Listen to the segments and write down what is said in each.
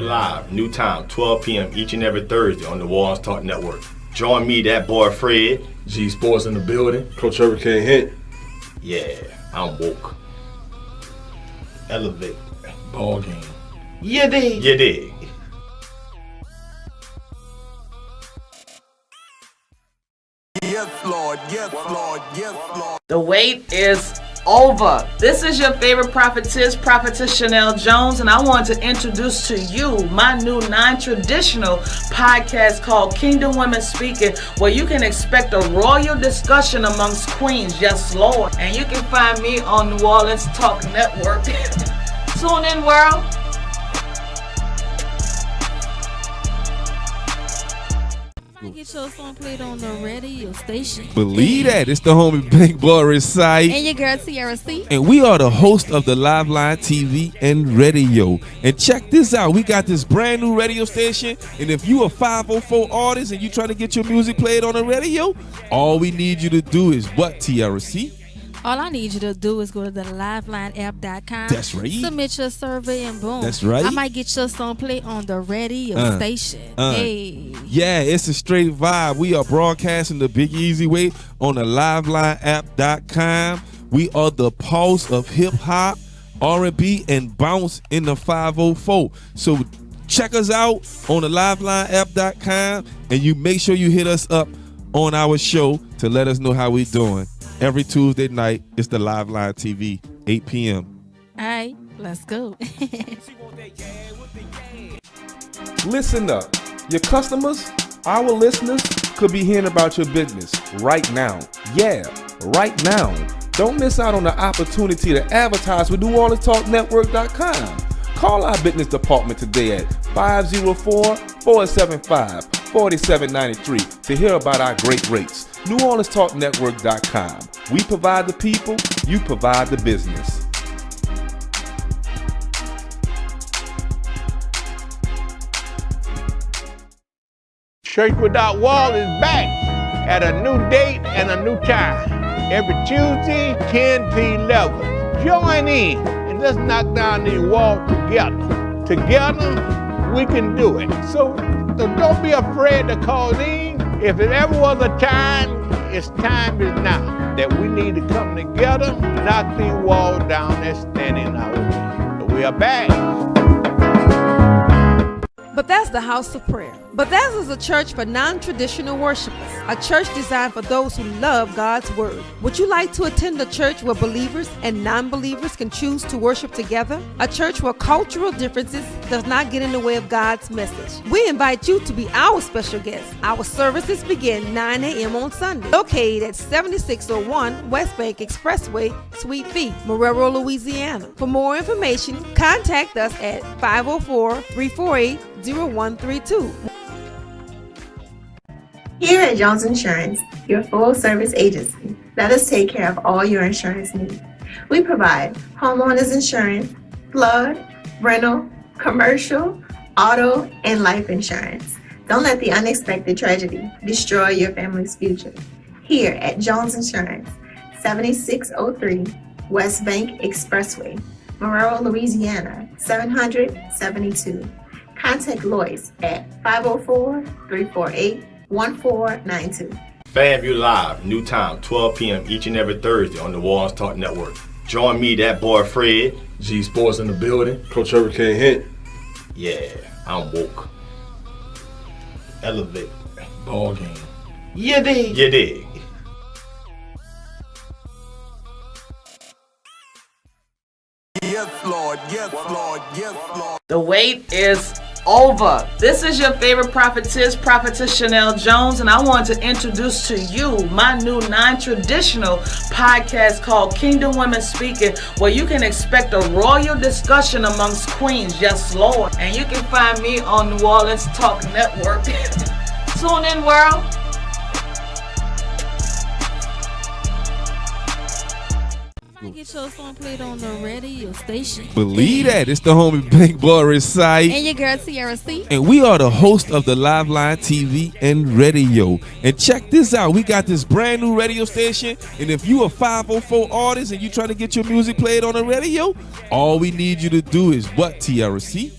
Live, new time, 12 p.m. each and every Thursday on the Wazzam Talk Network. Join me, that boy Fred. G Sports in the building. Coach Hurricane Hit. Yeah, I'm woke. Elevate. Ball game. You dig? You dig. Yes, Lord. Yes, Lord. Yes, Lord. The wait is over. This is your favorite prophetess Chanel Jones, and I want to introduce to you my new non-traditional podcast called Kingdom Women Speaking, where you can expect a royal discussion amongst queens. Yes, Lord. And you can find me on New Orleans Talk Network. Tune in, world. Get your song played on the radio station. Believe that. It's the homie Bankboy Resight. And your girl TRC. And we are the host of the Live Line TV and radio. And check this out. We got this brand new radio station. And if you a 504 artist and you trying to get your music played on the radio, all we need you to do is what, TRC? All I need you to do is go to the livelineapp.com. That's right. Submit your survey and boom. That's right. I might get your song played on the radio station. Hey. Yeah, it's a straight vibe. We are broadcasting the Big Easy Way on the livelineapp.com. We are the pulse of hip hop, R&B, and bounce in the 504. So check us out on the livelineapp.com, and you make sure you hit us up on our show to let us know how we doing. Every Tuesday night, it's the Live Line TV, 8 p.m. All right, let's go. Listen up. Your customers, our listeners, could be hearing about your business right now. Yeah, right now. Don't miss out on the opportunity to advertise with NewOrleansTalkNetwork.com. Call our business department today at 504-475-4793 to hear about our great rates. NewOrleansTalkNetwork.com. We provide the people, you provide the business. Church Without Walls is back at a new date and a new time. Every Tuesday, 10 to 11. Join in and let's knock down these walls together. Together, we can do it. So don't be afraid to call in. If it ever was a time, it's time is now that we need to come together, knock these walls down that's standing in our way. We are back. Bethesda House of Prayer. Bethesda is a church for non-traditional worshipers, a church designed for those who love God's Word. Would you like to attend a church where believers and non-believers can choose to worship together? A church where cultural differences does not get in the way of God's message. We invite you to be our special guest. Our services begin 9 a.m. on Sunday, located at 7601 West Bank Expressway, Suite B, Marrero, Louisiana. For more information, contact us at 504-348-0132. Here at Jones Insurance, your full-service agency, let us take care of all your insurance needs. We provide homeowners insurance, flood, rental, commercial, auto, and life insurance. Don't let the unexpected tragedy destroy your family's future. Here at Jones Insurance, 7603 West Bank Expressway, Marrero, Louisiana, 772. Contact Lois at 504-348-1492. FanView Live, new time, 12 p.m. each and every Thursday on the Wazzam Talk Network. Join me, that boy Fred. G Sports in the building. Coach Hurricane Hit. Yeah, I'm woke. Elevate. Ball game. You dig? You dig. Yes, Lord. Yes, Lord. Yes, Lord. The wait is over. This is your favorite prophetess Chanel Jones, and I want to introduce to you my new non-traditional podcast called Kingdom Women Speaking, where you can expect a royal discussion amongst queens. Yes, Lord. And you can find me on New Orleans Talk Network. Tune in, world. Get your song played on the radio station. Believe that. It's the homie Bankboy Resight. And your girl TRC. And we are the host of the Live Line TV and radio. And check this out. We got this brand new radio station. And if you a 504 artist and you trying to get your music played on the radio, all we need you to do is what, TRC?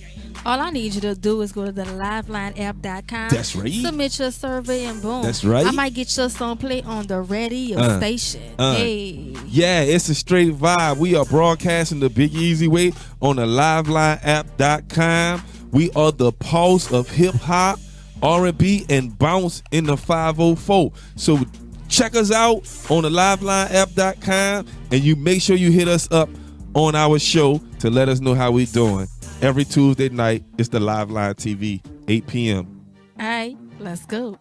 All I need you to do is go to the livelineapp.com. That's right. Submit your survey and boom. That's right. I might get your song played on the radio station. Hey. Yeah, it's a straight vibe. We are broadcasting the Big Easy Way on the livelineapp.com. We are the pulse of hip hop, R&B, and bounce in the 504. So check us out on the livelineapp.com, and you make sure you hit us up on our show to let us know how we doing. Every Tuesday night, it's the Live Line TV, 8 p.m. All right, let's go.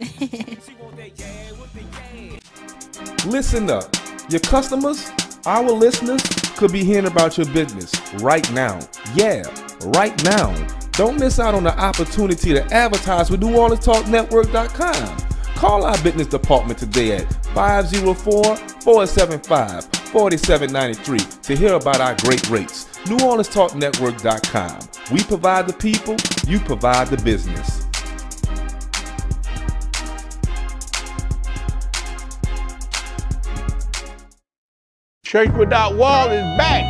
Listen up. Your customers, our listeners, could be hearing about your business right now. Yeah, right now. Don't miss out on the opportunity to advertise with NewOrleansTalkNetwork.com. Call our business department today at 504-475-4793 to hear about our great rates. NewOrleansTalkNetwork.com. We provide the people, you provide the business. Church Without Wall is back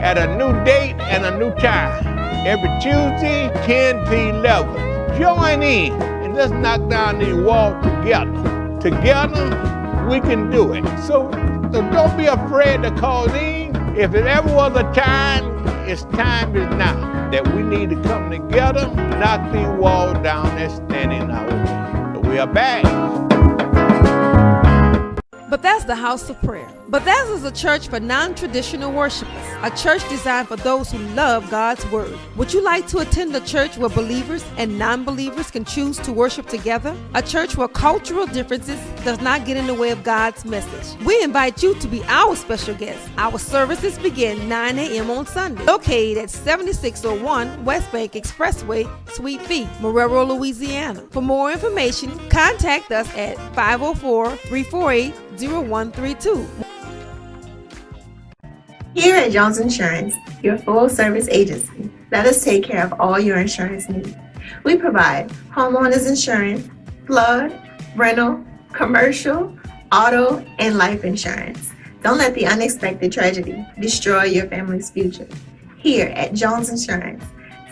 at a new date and a new time. Every Tuesday, 10 to 11. Join in and let's knock down these walls together. Together, we can do it. So don't be afraid to call in. If it ever was a time, it's time is now that we need to come together, knock these walls down that's standing in our way. So we are back. Bethesda House of Prayer. Bethesda is a church for non-traditional worshipers, a church designed for those who love God's Word. Would you like to attend a church where believers and non-believers can choose to worship together? A church where cultural differences does not get in the way of God's message. We invite you to be our special guest. Our services begin 9 a.m. on Sunday, located at 7601 West Bank Expressway, Suite B, Marrero, Louisiana. For more information, contact us at 504-348-0132. Here at Jones Insurance, your full-service agency, let us take care of all your insurance needs. We provide homeowners insurance, flood, rental, commercial, auto, and life insurance. Don't let the unexpected tragedy destroy your family's future. Here at Jones Insurance,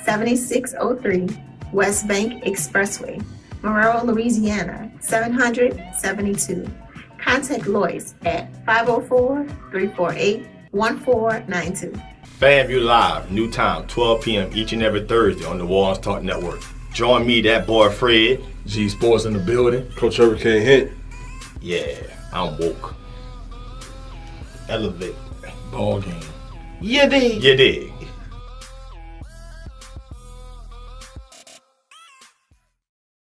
7603 West Bank Expressway, Marrero, Louisiana, 772. Contact Lois at 504-348-1492. FanView Live, new time, 12 p.m. each and every Thursday on the Wazzam Talk Network. Join me, that boy Fred. G Sports in the building. Coach Hurricane Hit. Yeah, I'm woke. Elevate. Ball game. You dig? You dig.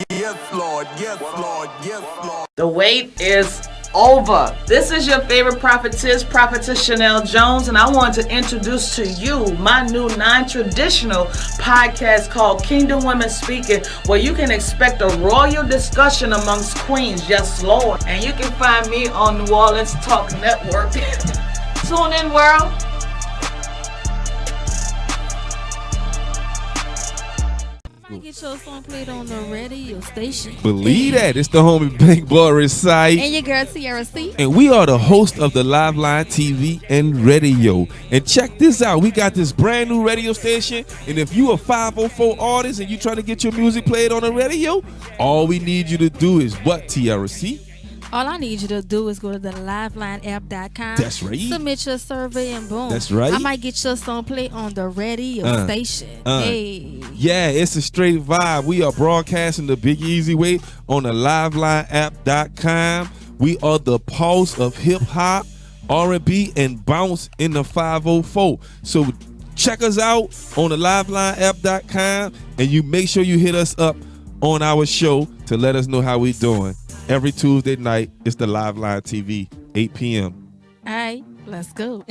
Yes, Lord. Yes, Lord. Yes, Lord. The wait is over. This is your favorite prophetess Chanel Jones, and I want to introduce to you my new non-traditional podcast called Kingdom Women Speaking, where you can expect a royal discussion amongst queens. Yes, Lord. And you can find me on New Orleans Talk Network. Tune in, world. Get your song played on the radio station. Believe that. It's the homie Bankboy Resight. And your girl TRC. And we are the host of the Live Line TV and radio. And check this out. We got this brand new radio station. And if you a 504 artist and you trying to get your music played on the radio, all we need you to do is what, TRC? All I need you to do is go to the livelineapp.com. That's right. Submit your survey and boom. That's right. I might get your song played on the radio station. Hey. Yeah, it's a straight vibe. We are broadcasting the Big Easy Way on the livelineapp.com. We are the pulse of hip hop, R&B, and bounce in the 504. So check us out on the livelineapp.com, and you make sure you hit us up on our show to let us know how we doing. Every Tuesday night, it's the Live Line TV, 8 p.m. All right, let's go.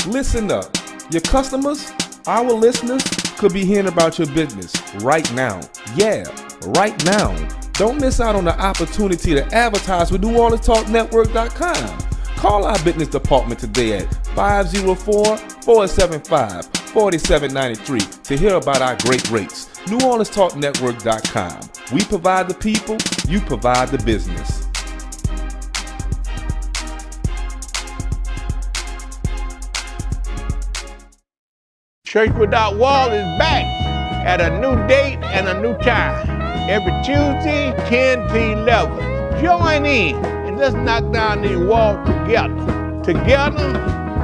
Listen up. Your customers, our listeners, could be hearing about your business right now. Yeah, right now. Don't miss out on the opportunity to advertise with NewOrleansTalkNetwork.com. Call our business department today at 504-475-4793 to hear about our great rates. NewOrleansTalkNetwork.com. We provide the people, you provide the business. Church Without Wall is back at a new date and a new time. Every Tuesday, 10 to 11. Join in and let's knock down these walls together. Together,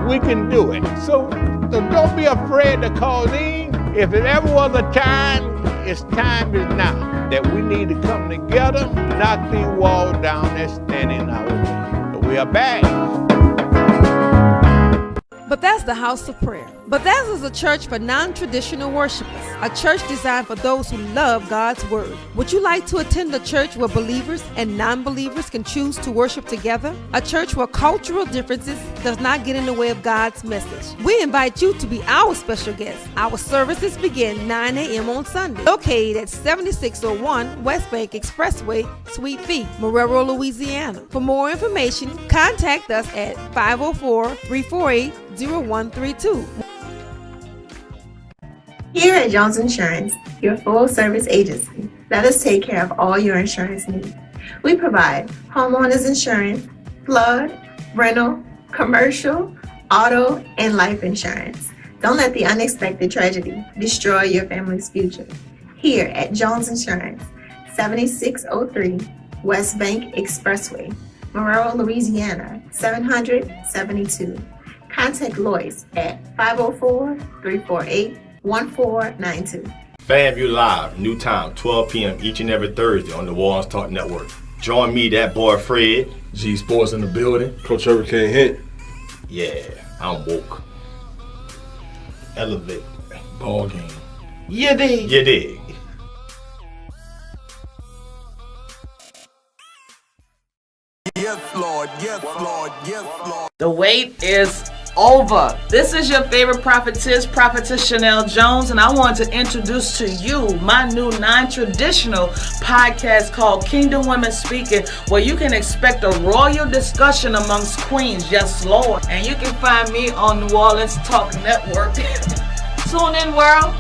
we can do it. So don't be afraid to call in. If it ever was a time, time is now that we need to come together, knock these walls down that's standing in our way. So we are back. Bethesda House of Prayer. Bethesda is a church for non-traditional worshipers, a church designed for those who love God's Word. Would you like to attend a church where believers and non-believers can choose to worship together? A church where cultural differences does not get in the way of God's message. We invite you to be our special guest. Our services begin 9 a.m. on Sunday, located at 7601 West Bank Expressway, Suite B, Marrero, Louisiana. For more information, contact us at 504-348-0132. Here at Jones Insurance, your full-service agency, let us take care of all your insurance needs. We provide homeowners insurance, flood, rental, commercial, auto, and life insurance. Don't let the unexpected tragedy destroy your family's future. Here at Jones Insurance, 7603 West Bank Expressway, Marrero, Louisiana, 772. Contact Lois at 504-348-1492. FAMU Live, new time, 12 p.m. each and every Thursday on the Wazzam Talk Network. Join me, that boy Fred. G Sports in the building. Coach Hurricane hit. Yeah, I'm woke. Elevate. Ball game. You dig? You dig. Yes, Lord. Yes, Lord. Yes, Lord. The wait is over. This is your favorite prophetess Chanel Jones, and I want to introduce to you my new non-traditional podcast called Kingdom Women Speaking, where you can expect a royal discussion amongst queens. Yes, Lord. And you can find me on New Orleans Talk Network. Tune in, world.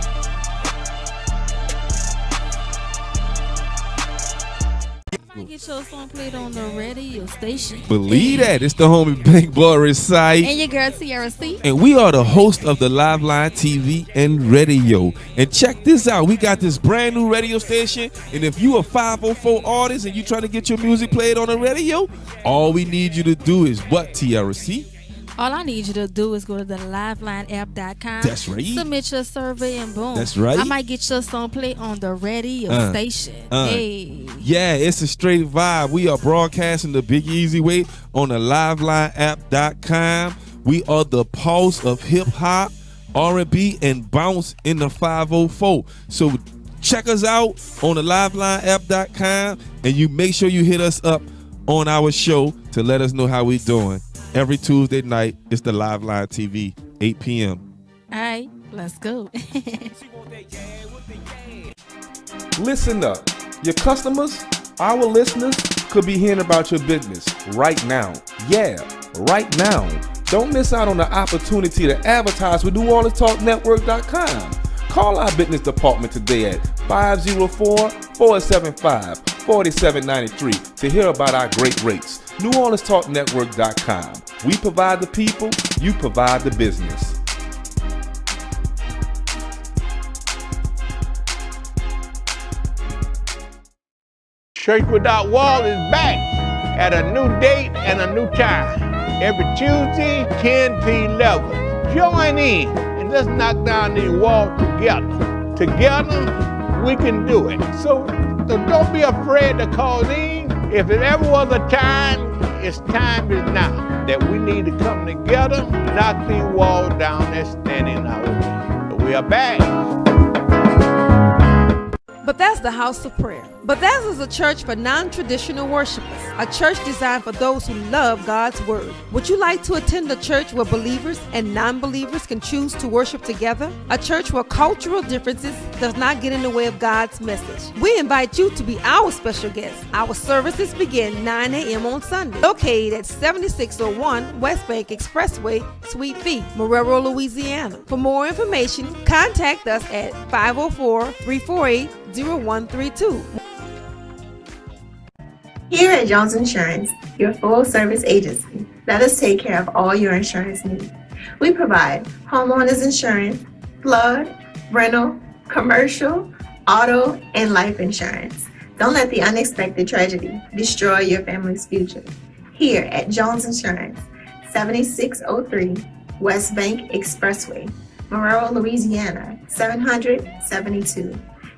Get your song played on the radio station. Believe that. It's the homie Bankboy Resight. And your girl TRC. And we are the host of the Live Line TV and radio. And check this out. We got this brand new radio station. And if you a 504 artist and you trying to get your music played on the radio, all we need you to do is what, TRC? All I need you to do is go to the livelineapp.com. That's right. Submit your survey and boom. That's right. I might get your song played on the radio station. Hey. Yeah, it's a straight vibe. We are broadcasting the Big Easy Way on the livelineapp.com. We are the pulse of hip-hop, R&B, and bounce in the 504. So check us out on the livelineapp.com, and you make sure you hit us up on our show to let us know how we doing. Every Tuesday night, it's the Live Line TV, 8 p.m. All right, let's go. Listen up. Your customers, our listeners, could be hearing about your business right now. Yeah, right now. Don't miss out on the opportunity to advertise with NewOrleansTalkNetwork.com. Call our business department today at 504-475-4793 to hear about our great rates. NewOrleansTalkNetwork.com. We provide the people, you provide the business. Church Without Wall is back at a new date and a new time. Every Tuesday, 10 to 11. Join in and let's knock down these walls together. Together, we can do it. So don't be afraid to call in. If it ever was a time, time is now that we need to come together, knock these walls down that's standing in our way. So we are back. Bethesda House of Prayer. Bethesda is a church for non-traditional worshipers, a church designed for those who love God's Word. Would you like to attend a church where believers and non-believers can choose to worship together? A church where cultural differences does not get in the way of God's message. We invite you to be our special guest. Our services begin 9 a.m. on Sunday, located at 7601 West Bank Expressway, Suite B, Marrero, Louisiana. For more information, contact us at 504-348-0132. Here at Jones Insurance, your full-service agency, let us take care of all your insurance needs. We provide homeowners insurance, flood, rental, commercial, auto, and life insurance. Don't let the unexpected tragedy destroy your family's future. Here at Jones Insurance, 7603 West Bank Expressway, Monroe, Louisiana, 772.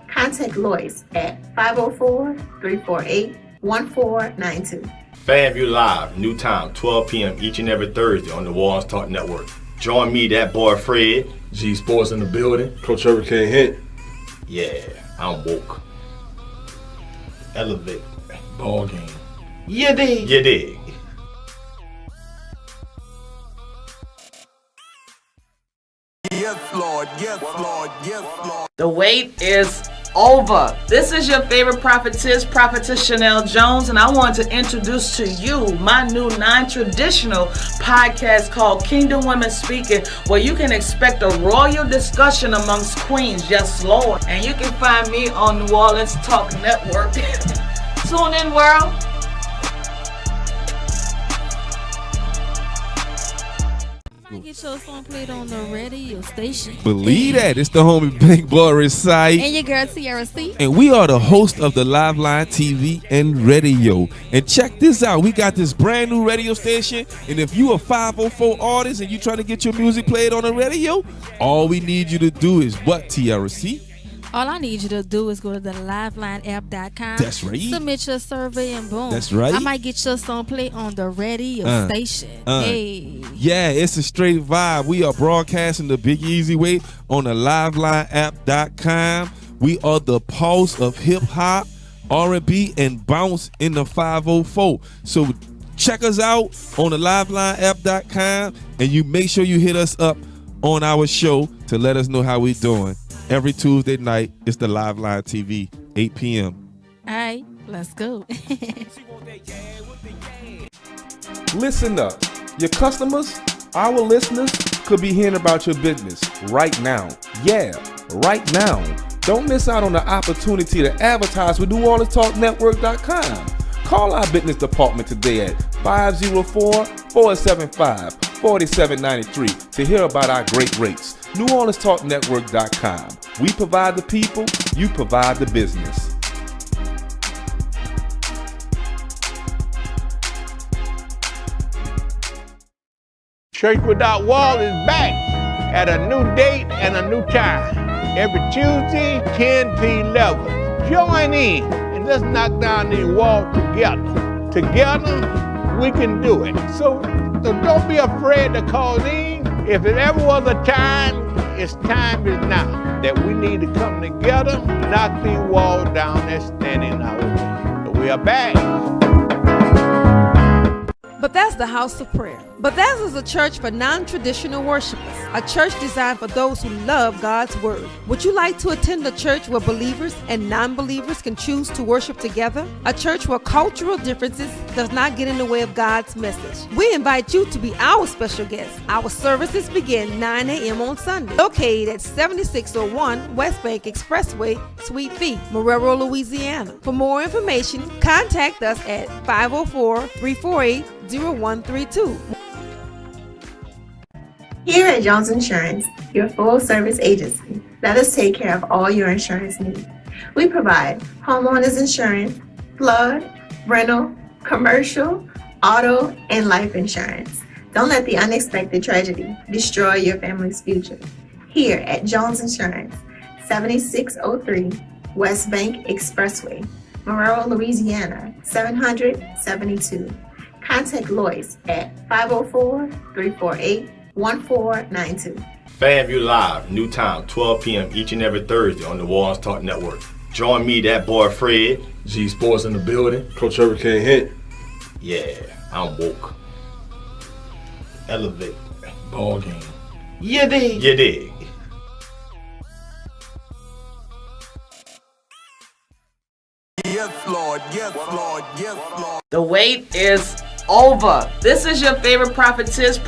Contact Lois at 504-348-1492. FAMU Live, new time, 12 p.m. each and every Thursday on the Wazzam Talk Network. Join me, that boy Fred. G Sports in the building. Coach Hurricane Hit. Yeah, I'm woke. Elevate. Ball game. You dig? You dig. Yes, Lord. Yes, Lord. Yes, Lord. The wait is over. This is your favorite prophetess Chanel Jones, and I want to introduce to you my new non-traditional podcast called Kingdom Women Speaking, where you can expect a royal discussion amongst queens. Yes, Lord. And you can find me on New Orleans Talk Network. Tune in, world. Get your song played on the radio station. Believe that. It's the homie Bankboy Resight. And your girl TRC. And we are the host of the Live Line TV and radio. And check this out. We got this brand new radio station. And if you a 504 artist and you trying to get your music played on the radio, all we need you to do is what, TRC? All I need you to do is go to the livelineapp.com. That's right. Submit your survey and boom. That's right. I might get your song played on the radio station. Hey. Yeah, it's a straight vibe. We are broadcasting the Big Easy Way on the livelineapp.com. We are the pulse of hip hop, R&B, and bounce in the 504. So check us out on the livelineapp.com, and you make sure you hit us up on our show to let us know how we doing. Every Tuesday night, it's the Live Line TV, 8 p.m. All right, let's go. Listen up. Your customers, our listeners, could be hearing about your business right now. Yeah, right now. Don't miss out on the opportunity to advertise with NewOrleansTalkNetwork.com. Call our business department today at 504-475-4793 to hear about our great rates. NewOrleansTalkNetwork.com. We provide the people, you provide the business. Church Without Wall is back at a new date and a new time. Every Tuesday, 10 to 11. Join in and let's knock down these walls together. Together, we can do it. So don't be afraid to call in. If it ever was a time, it's time is now that we need to come together, knock these walls down that's standing in our way. So we are back. Bethesda House of Prayer. Bethesda is a church for non-traditional worshipers, a church designed for those who love God's Word. Would you like to attend a church where believers and non-believers can choose to worship together? A church where cultural differences does not get in the way of God's message. We invite you to be our special guest. Our services begin 9 a.m. on Sunday, located at 7601 West Bank Expressway, Suite B, Monroe, Louisiana. For more information, contact us at 504-348-0132. Here at Jones Insurance, your full-service agency, let us take care of all your insurance needs. We provide homeowners insurance, flood, rental, commercial, auto, and life insurance. Don't let the unexpected tragedy destroy your family's future. Here at Jones Insurance, 7603 West Bank Expressway, Monroe, Louisiana, 772. Contact Lois at 504-348-1492. FAMU Live, new time, 12 p.m. each and every Thursday on the Wazzam Talk Network. Join me, that boy Fred. G Sports in the building. Coach Hurricane Hit. Yeah, I'm woke. Elevate. Ball game. You dig? You dig. Yes, Lord. Yes, Lord. Yes, Lord. The wait is over. This is your favorite prophetess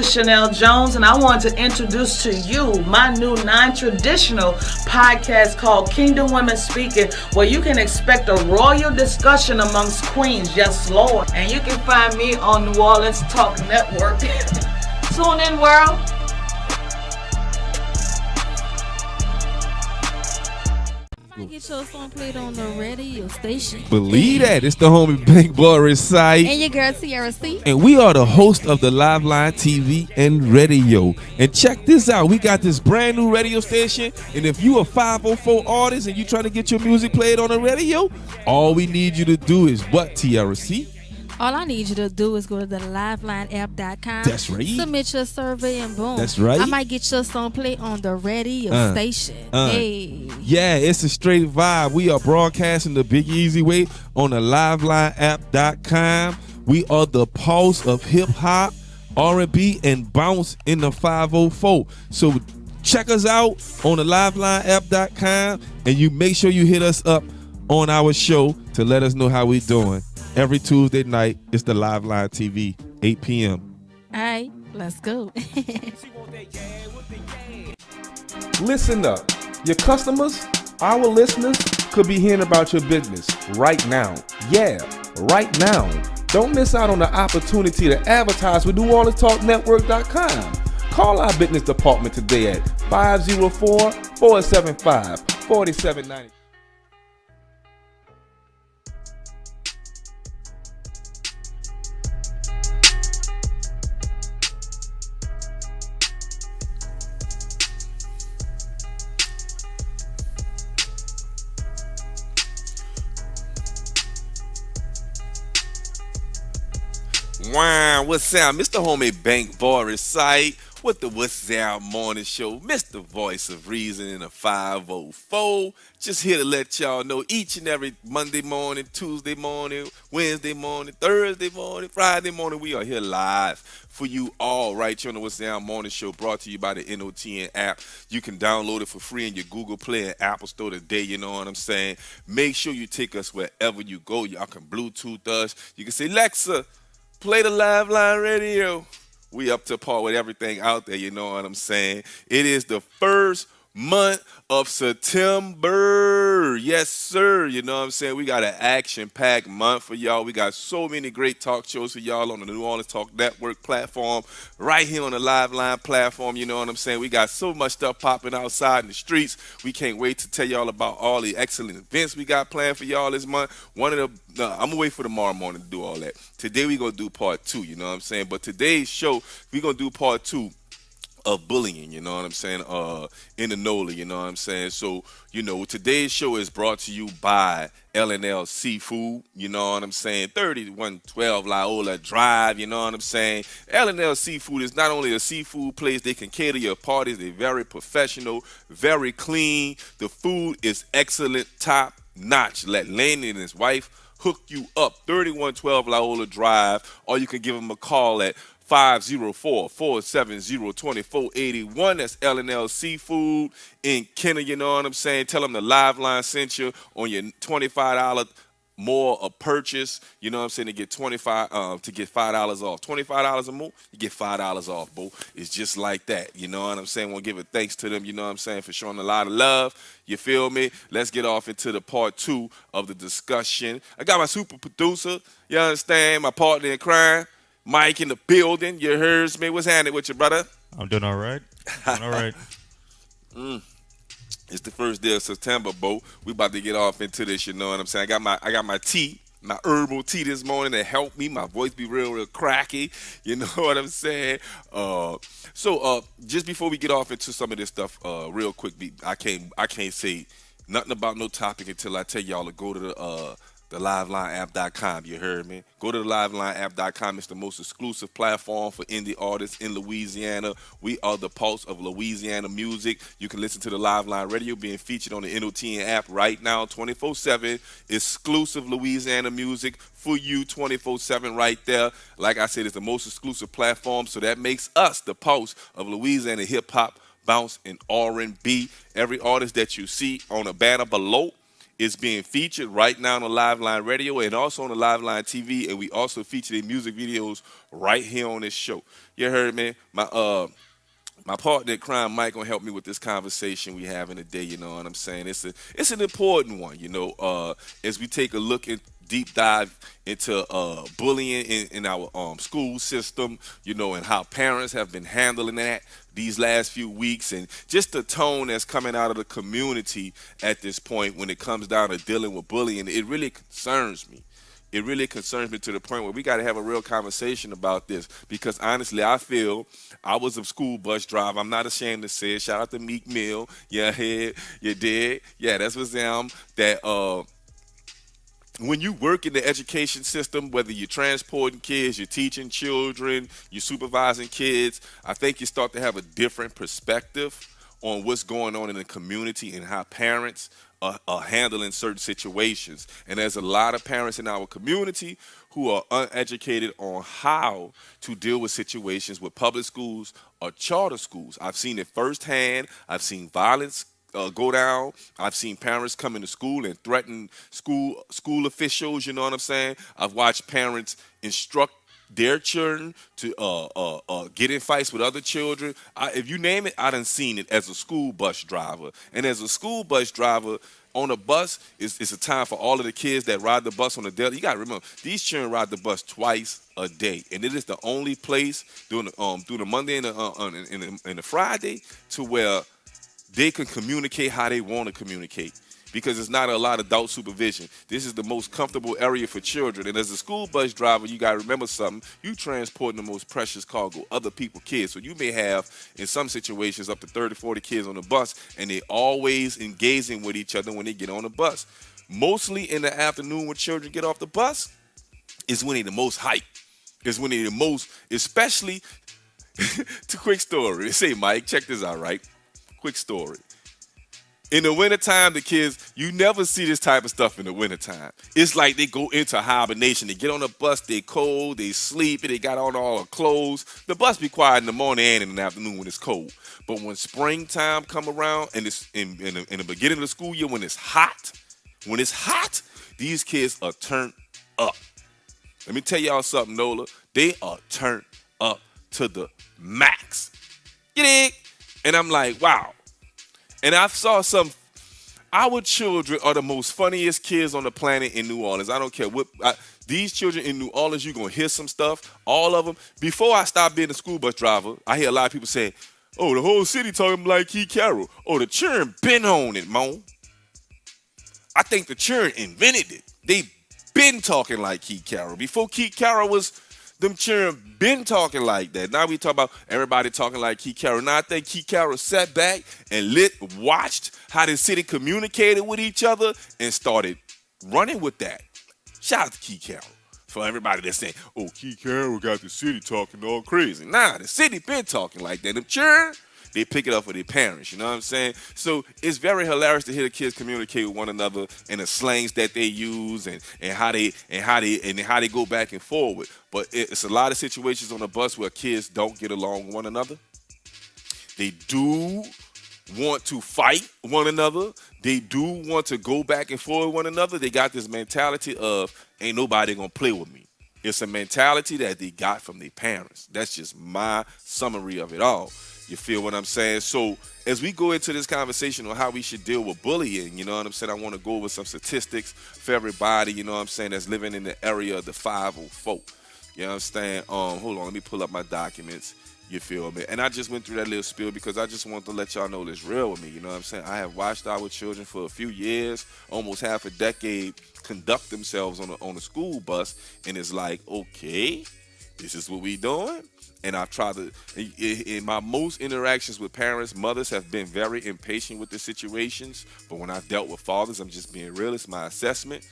Chanel Jones, and I want to introduce to you my new non-traditional podcast called Kingdom Women Speaking, where you can expect a royal discussion amongst queens. Yes, Lord. And you can find me on New Orleans Talk Network. Tune in, world. Get your song played on the radio station. Believe that. It's the homie Bankboy Resight. And your girl Tiara C. And we are the host of the Live Line TV and radio. And check this out. We got this brand new radio station. And if you a 504 artist and you trying to get your music played on the radio, all we need you to do is what, Tiara C? All I need you to do is go to the livelineapp.com. That's right. Submit your survey and boom. That's right. I might get your song played on the radio station. Hey. Yeah, it's a straight vibe. We are broadcasting the Big Easy Way on the livelineapp.com. We are the pulse of hip hop, R&B, and bounce in the 504. So check us out on the livelineapp.com, and you make sure you hit us up on our show to let us know how we doing. Every Tuesday night, it's the Live Line TV, 8 p.m. All right, let's go. Listen up. Your customers, our listeners, could be hearing about your business right now. Yeah, right now. Don't miss out on the opportunity to advertise with NewOrleansTalkNetwork.com. Call our business department today at 504-475-4790. Wow, what's up? Mr. Homie Bankboy Resight with the Wazzam Morning Show. Mr. Voice of Reason in a 504. Just here to let y'all know each and every Monday morning, Tuesday morning, Wednesday morning, Thursday morning, Friday morning, we are here live for you all right here on the Wazzam Morning Show, brought to you by the NOTN app. You can download it for free in your Google Play and Apple Store today, you know what I'm saying? Make sure you take us wherever you go. Y'all can Bluetooth us. You can say, Alexa, play the Live Line Radio. We up to par with everything out there, you know what I'm saying? It is the first month of September. Yes, sir. You know what I'm saying? We got an action-packed month for y'all. We got so many great talk shows for y'all on the New Orleans Talk Network platform, right here on the Live Line platform. You know what I'm saying? We got so much stuff popping outside in the streets. We can't wait to tell y'all about all the excellent events we got planned for y'all this month. I'm going to wait for tomorrow morning to do all that. Today we going to do part 2, you know what I'm saying? But today's show, we going to do part 2 of bullying, you know what I'm saying, in the NOLA, you know what I'm saying. So, you know, today's show is brought to you by L&L Seafood, you know what I'm saying, 3112 Loyola Drive, you know what I'm saying. L&L Seafood is not only a seafood place, they can cater your parties, they're very professional, very clean, the food is excellent, top notch. Let Lane and his wife hook you up, 3112 Loyola Drive, or you can give them a call at 504-470-2481. That's L&L Seafood in Kenner, you know what I'm saying? Tell them the Live Line sent you on your $25 more a purchase, you know what I'm saying, to get $5 off. $25 or more, you get $5 off, boo. It's just like that, you know what I'm saying? We'll give it thanks to them, you know what I'm saying, for showing a lot of love. You feel me? Let's get off into the part 2 of the discussion. I got my super producer, you understand, my partner in crime, Mike in the building. You heard me. What's happening with you, brother? I'm doing all right. All right. It's the first day of September, Bo. We about to get off into this, you know what I'm saying? I got my tea, my herbal tea this morning that helped me. My voice be real cracky. You know what I'm saying? So just before we get off into some of this stuff, real quick, I can't say nothing about no topic until I tell y'all to go to the livelineapp.com, you heard me? Go to the livelineapp.com. It's the most exclusive platform for indie artists in Louisiana. We are the pulse of Louisiana music. You can listen to the Live Line Radio being featured on the NOTN app right now, 24/7. Exclusive Louisiana music for you, 24/7 right there. Like I said, it's the most exclusive platform, so that makes us the pulse of Louisiana hip-hop, bounce, and R&B. Every artist that you see on a banner below is being featured right now on the Live Line Radio and also on the Live Line TV, and we also feature their music videos right here on this show. You heard me? My partner in crime, Mike, gonna help me with this conversation we having today. You know what I'm saying? It's an important one. You know, as we take a look at deep dive into bullying in our school system, and how parents have been handling that these last few weeks, and just the tone that's coming out of the community at this point when it comes down to dealing with bullying. It really concerns me. It really concerns me to the point where we got to have a real conversation about this, because honestly, I feel I was a school bus driver. I'm not ashamed to say it. Shout out to Meek Mill. Yeah, you did. Yeah, that's what's them. That when you work in the education system, whether you're transporting kids, you're teaching children, you're supervising kids, I think you start to have a different perspective on what's going on in the community and how parents are handling certain situations. And there's a lot of parents in our community who are uneducated on how to deal with situations with public schools or charter schools. I've seen it firsthand. I've seen violence go down. I've seen parents come into school and threaten school officials, you know what I'm saying? I've watched parents instruct their children to get in fights with other children. If you name it, I done seen it as a school bus driver. And as a school bus driver on a bus, it's a time for all of the kids that ride the bus on the daily. You got to remember, these children ride the bus twice a day, and it is the only place through the Monday and the Friday to where they can communicate how they want to communicate, because it's not a lot of adult supervision. This is the most comfortable area for children. And as a school bus driver, you got to remember something. You transporting the most precious cargo, other people's kids. So you may have, in some situations, up to 30, 40 kids on the bus, and they always engaging with each other when they get on the bus. Mostly in the afternoon when children get off the bus is when they're the most hype. Is when they're the most, especially, it's a quick story. Say, Mike, check this out, right? Quick story. In the wintertime, the kids, you never see this type of stuff in the wintertime. It's like they go into hibernation. They get on the bus, they cold, they sleepy, they got on all the clothes. The bus be quiet in the morning and in the afternoon when it's cold. But when springtime come around and it's in the beginning of the school year, when it's hot, these kids are turned up. Let me tell y'all something, Nola. They are turned up to the max. You dig? And I'm like, wow. And I saw our children are the most funniest kids on the planet in New Orleans. I don't care what, these children in New Orleans, you're going to hear some stuff, all of them. Before I stopped being a school bus driver, I hear a lot of people say, oh, the whole city talking like Keith Carroll. Oh, the children been on it, Mo. I think the children invented it. They been talking like Keith Carroll. Before Keith Carroll was, them children been talking like that. Now we talk about everybody talking like Keith Carroll. Now I think Keith Carroll sat back and watched how the city communicated with each other and started running with that. Shout out to Keith Carroll. For everybody that's saying, oh, Keith Carroll got the city talking all crazy. Nah, the city been talking like that. Them children, they pick it up for their parents, you know what I'm saying? So it's very hilarious to hear the kids communicate with one another and the slangs that they use and how they go back and forward. But it's a lot of situations on the bus where kids don't get along with one another. They do want to fight one another. They do want to go back and forth with one another. They got this mentality of ain't nobody gonna play with me. It's a mentality that they got from their parents. That's just my summary of it all. You feel what I'm saying? So as we go into this conversation on how we should deal with bullying, you know what I'm saying? I want to go over some statistics for everybody, you know what I'm saying, that's living in the area of the 504. You know what I'm saying? Hold on, let me pull up my documents. You feel me? And I just went through that little spiel because I just want to let y'all know this real with me. You know what I'm saying? I have watched our children for a few years, almost half a decade, conduct themselves on a school bus, and it's like, okay, this is what we doing. And I've tried to, in my most interactions with parents, mothers have been very impatient with the situations. But when I've dealt with fathers, I'm just being real. It's my assessment.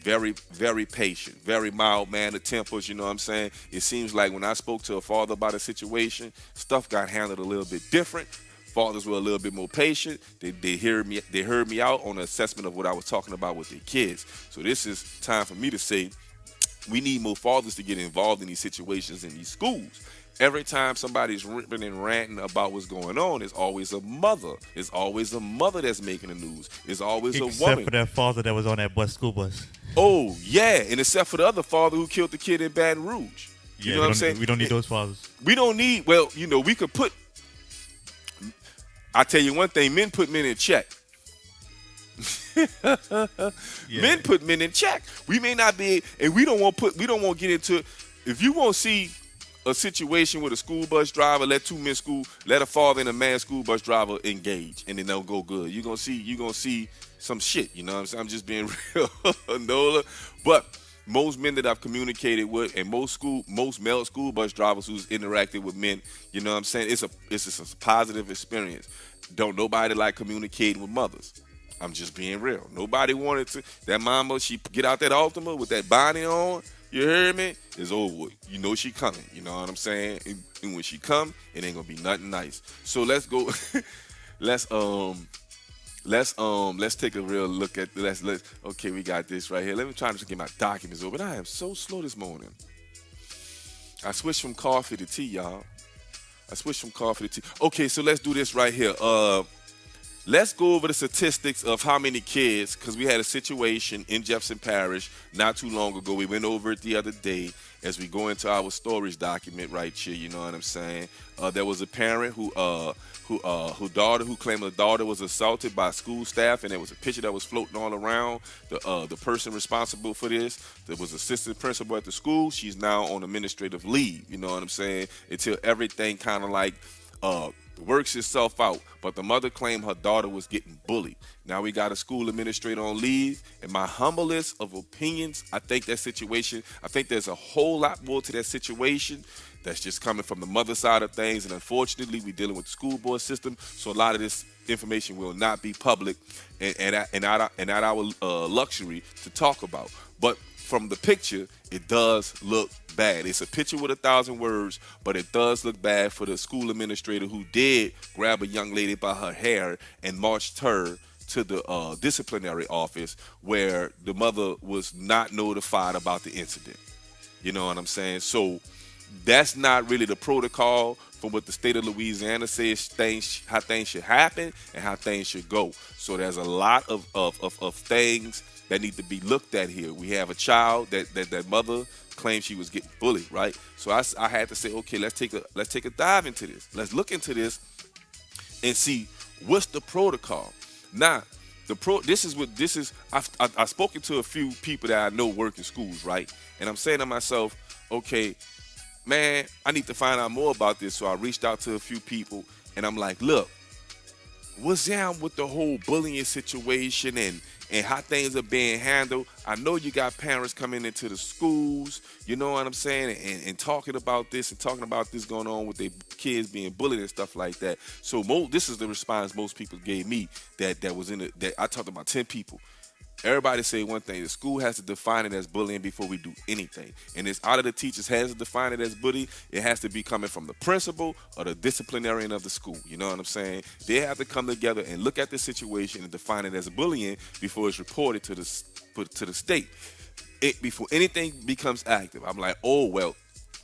Very, very patient, very mild mannered tempers, you know what I'm saying? It seems like when I spoke to a father about a situation, stuff got handled a little bit different. Fathers were a little bit more patient. They heard me out on the assessment of what I was talking about with their kids. So this is time for me to say we need more fathers to get involved in these situations in these schools. Every time somebody's ripping and ranting about what's going on, it's always a mother. It's always a mother that's making the news. It's always a woman. Except for that father that was on that school bus. Oh, yeah, and except for the other father who killed the kid in Baton Rouge. You know what I'm saying? We don't need those fathers. We don't need, well, you know, we could put, I tell you one thing, men put men in check. Men put men in check. We may not be, and we don't want to get into. If you want to see a situation with a school bus driver, let a father and a man school bus driver engage, and then they'll go good. You're gonna see some shit. You know what I'm saying? I'm just being real, Nola. But most men that I've communicated with, and most male school bus drivers who's interacted with men, you know what I'm saying? It's a positive experience. Don't nobody like communicating with mothers. I'm just being real. Nobody wanted to. That mama, she get out that Altima with that bonnet on. You heard me? It's over with. You know she coming. You know what I'm saying? And when she come, it ain't gonna be nothing nice. So let's go. let's take a real look at. Okay, we got this right here. Let me try to get my documents over. I am so slow this morning. I switched from coffee to tea, y'all. Okay, so let's do this right here. Let's go over the statistics of how many kids, because we had a situation in Jefferson Parish not too long ago. We went over it the other day as we go into our storage document right here. You know what I'm saying? There was a parent who claimed her daughter was assaulted by school staff, and there was a picture that was floating all around. The person responsible for this, there was assistant principal at the school. She's now on administrative leave. You know what I'm saying? Until everything kind of like works itself out. But the mother claimed her daughter was getting bullied. Now we got a school administrator on leave. In my humblest of opinions, I think there's a whole lot more to that situation that's just coming from the mother side of things. And unfortunately, we're dealing with the school board system. So a lot of this information will not be public and not our luxury to talk about. But from the picture, it does look bad. It's a picture with 1,000 words, but it does look bad for the school administrator who did grab a young lady by her hair and marched her to the disciplinary office, where the mother was not notified about the incident. You know what I'm saying? So that's not really the protocol from what the state of Louisiana says how things should happen and how things should go. So there's a lot of things that need to be looked at here. We have a child that mother claims she was getting bullied, right? So I had to say, okay, let's take a dive into this. Let's look into this and see what's the protocol. Now, I've spoken to a few people that I know work in schools, right? And I'm saying to myself, okay, man, I need to find out more about this. So I reached out to a few people, and I'm like, look, what's down with the whole bullying situation and how things are being handled? I know you got parents coming into the schools, you know what I'm saying, and talking about this going on with their kids being bullied and stuff like that. So this is the response most people gave me that I talked about 10 people. Everybody say one thing: the school has to define it as bullying before we do anything. And it's out of the teacher's hands to define it as bullying. It has to be coming from the principal or the disciplinarian of the school. You know what I'm saying? They have to come together and look at the situation and define it as bullying before it's reported to the state. Before anything becomes active. I'm like, oh, well,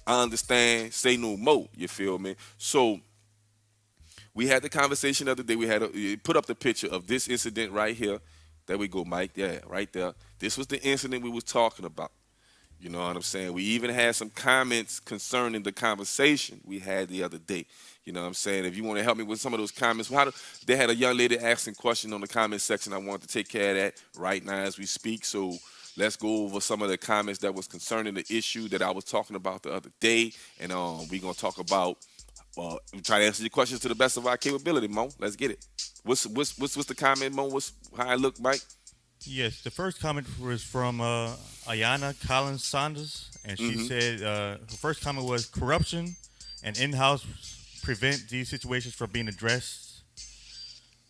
I understand. Say no more. You feel me? So we had the conversation the other day. We had put up the picture of this incident right here. There we go, Mike. Yeah, right there. This was the incident we was talking about. You know what I'm saying? We even had some comments concerning the conversation we had the other day. You know what I'm saying? If you want to help me with some of those comments, they had a young lady asking questions on the comment section. I want to take care of that right now as we speak. So let's go over some of the comments that was concerning the issue that I was talking about the other day. And we're going to talk about, try to answer your questions to the best of our capability, Mo. Let's get it. What's the comment, Mo? How I look, Mike? Yes, the first comment was from Ayana Collins Saunders, and she said her first comment was corruption and in-house prevent these situations from being addressed.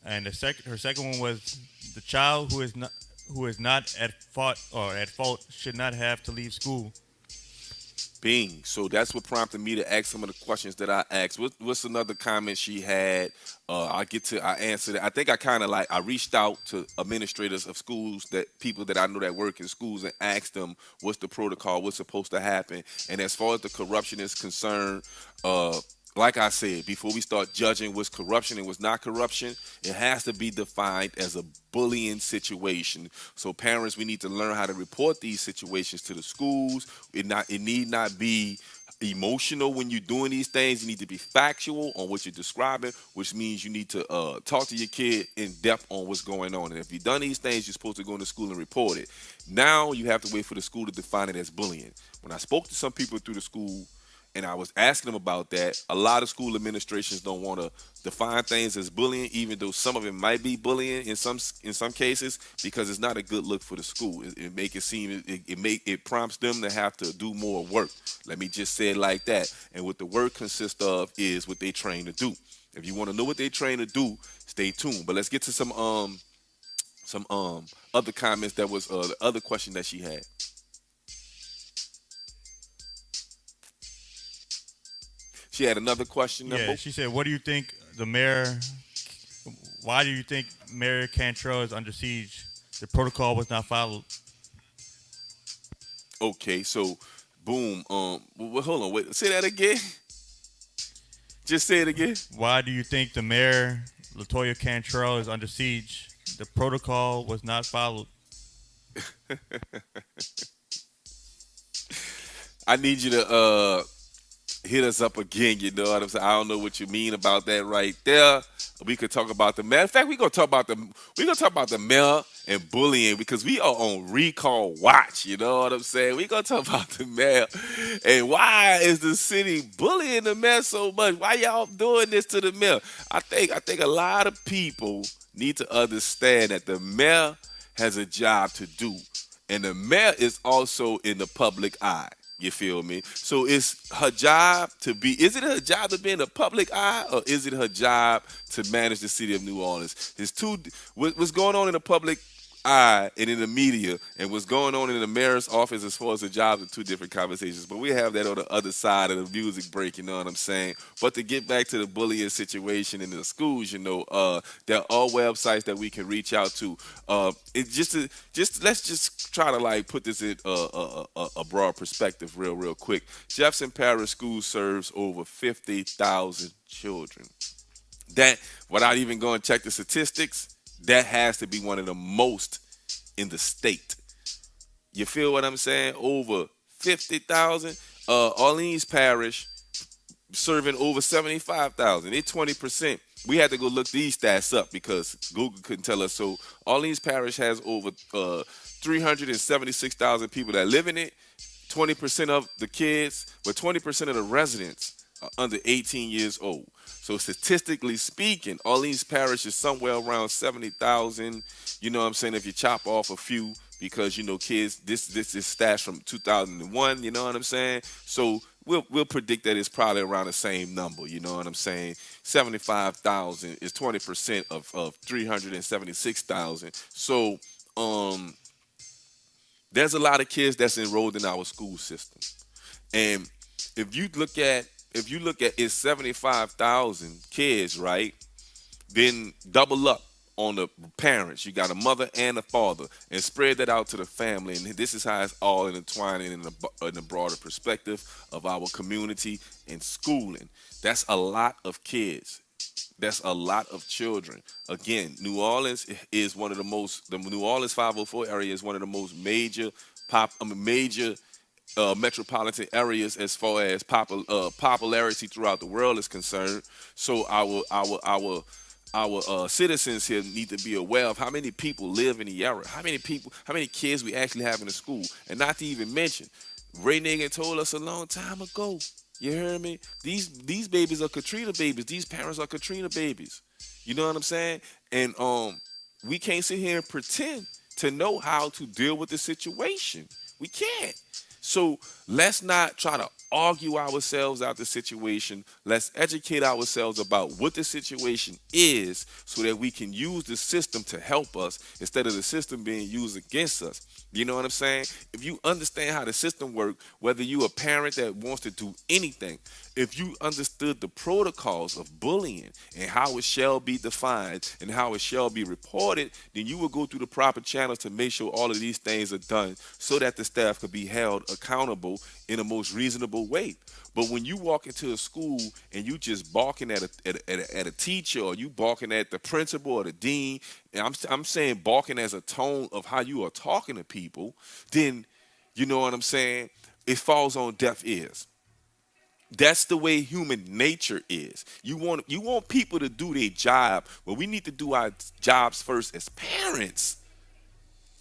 And her second one was the child who is not at fault should not have to leave school. Bing. So that's what prompted me to ask some of the questions that I asked. What's another comment she had? I answered it. I think I reached out to administrators of schools, people that I know that work in schools, and asked them what's the protocol, what's supposed to happen. And as far as the corruption is concerned, like I said, before we start judging what's corruption and what's not corruption, it has to be defined as a bullying situation. So parents, we need to learn how to report these situations to the schools. It need not be emotional when you're doing these things. You need to be factual on what you're describing, which means you need to talk to your kid in depth on what's going on. And if you've done these things, you're supposed to go into school and report it. Now you have to wait for the school to define it as bullying. When I spoke to some people through the school and I was asking them about that, a lot of school administrations don't want to define things as bullying, even though some of it might be bullying in some cases, because it's not a good look for the school. It make it seem it prompts them to have to do more work. Let me just say it like that. And what the work consists of is what they train to do. If you want to know what they train to do, stay tuned. But let's get to some other comments. That was the other question that she had. She had another question. Yeah, she said, "What do you think the mayor? Why do you think Mayor Cantrell is under siege? The protocol was not followed." Okay, so boom. Hold on. Wait. Say that again. Just say it again. Why do you think the mayor, Latoya Cantrell, is under siege? The protocol was not followed. I need you to hit us up again. You know what I'm saying? I don't know what you mean about that right there. We could talk about the mayor. In fact, we're gonna talk about the mayor and bullying, because we are on recall watch. You know what I'm saying? We're gonna talk about the mayor and why is the city bullying the mayor so much? Why y'all doing this to the mayor? I think a lot of people need to understand that the mayor has a job to do, and the mayor is also in the public eye. You feel me? So it's her job to be, is it her job to be in the public eye, or is it her job to manage the city of New Orleans? It's what's going on in the public eye and in the media, and what's going on in the mayor's office as far as the jobs are two different conversations. But we have that on the other side of the music break, you know what I'm saying? But to get back to the bullying situation in the schools, there are websites that we can reach out to. Let's just try to like put this in a broad perspective real quick. Jefferson Parish School serves over 50,000 children. That, without even going to check the statistics, that has to be one of the most in the state. You feel what I'm saying? Over 50,000. Orleans Parish serving over 75,000. It's 20%. We had to go look these stats up because Google couldn't tell us. So Orleans Parish has over 376,000 people that live in it. 20% of the kids, but 20% of the residents are under 18 years old. So statistically speaking, Orleans Parish is somewhere around 70,000. You know what I'm saying? If you chop off a few, because kids, this is stats from 2001. You know what I'm saying? So we'll predict that it's probably around the same number. You know what I'm saying? 75,000 is 20% of 376,000. So there's a lot of kids that's enrolled in our school system, and if you look at it's 75,000 kids, right? Then double up on the parents. You got a mother and a father, and spread that out to the family. And this is how it's all intertwined in the broader perspective of our community and schooling. That's a lot of kids. That's a lot of children. Again, New Orleans is one of the most. The New Orleans 504 area is one of the most major metropolitan areas as far as popularity throughout the world is concerned. So our citizens here need to be aware of how many people live in the area, how many kids we actually have in the school, and not to even mention, Ray Nagin told us a long time ago. You hear me? These babies are Katrina babies. These parents are Katrina babies. You know what I'm saying? And we can't sit here and pretend to know how to deal with the situation. We can't. So let's not try to argue ourselves out the situation. Let's educate ourselves about what the situation is so that we can use the system to help us instead of the system being used against us. You know what I'm saying? If you understand how the system works, whether you're a parent that wants to do anything, if you understood the protocols of bullying and how it shall be defined and how it shall be reported, then you will go through the proper channels to make sure all of these things are done so that the staff could be held accountable in a most reasonable way. But when you walk into a school and you just barking at a teacher, or you barking at the principal or the dean, and I'm saying barking as a tone of how you are talking to people, then you know what I'm saying, it falls on deaf ears. That's the way human nature is. You want people to do their job, but we need to do our jobs first as parents.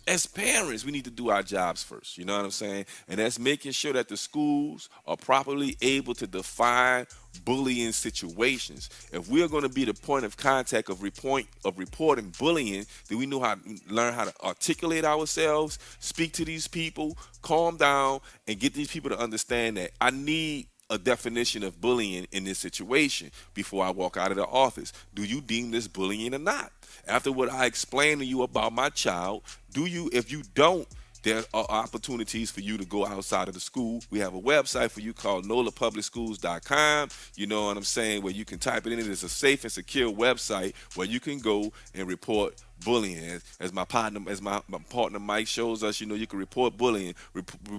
As parents, we need to do our jobs first. You know what I'm saying? And that's making sure that the schools are properly able to define bullying situations. If we're going to be the point of contact of reporting bullying, then we learn how to articulate ourselves, speak to these people, calm down, and get these people to understand that I need a definition of bullying in this situation before I walk out of the office. Do you deem this bullying or not? After what I explained to you about my child, if you don't, there are opportunities for you to go outside of the school. We have a website for you called nolapublicschools.com. You know what I'm saying? Where you can type it in. It's a safe and secure website where you can go and report bullying. As my partner Mike shows us, you can report bullying.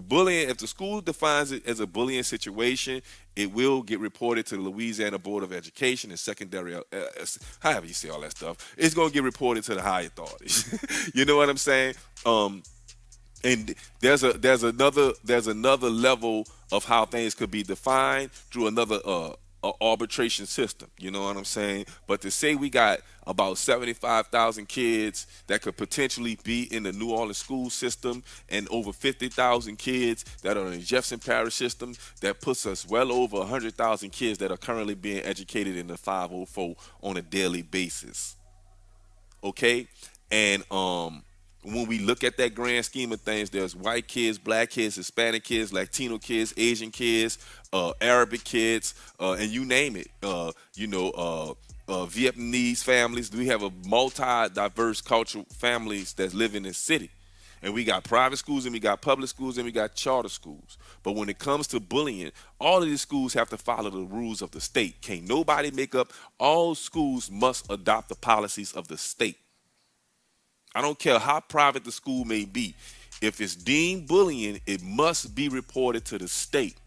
Bullying, if the school defines it as a bullying situation, it will get reported to the Louisiana Board of Education and secondary, however you say all that stuff. It's going to get reported to the high authorities. You know what I'm saying? And there's another level of how things could be defined through another arbitration system. You know what I'm saying? But to say we got about 75,000 kids that could potentially be in the New Orleans school system and over 50,000 kids that are in the Jefferson Parish system, that puts us well over 100,000 kids that are currently being educated in the 504 on a daily basis. Okay? And when we look at that grand scheme of things, there's white kids, black kids, Hispanic kids, Latino kids, Asian kids, Arabic kids, and you name it. Vietnamese families. We have a multi-diverse cultural families that live in this city. And we got private schools, and we got public schools, and we got charter schools. But when it comes to bullying, all of these schools have to follow the rules of the state. Can't nobody make up. All schools must adopt the policies of the state. I don't care how private the school may be. If it's deemed bullying, it must be reported to the state.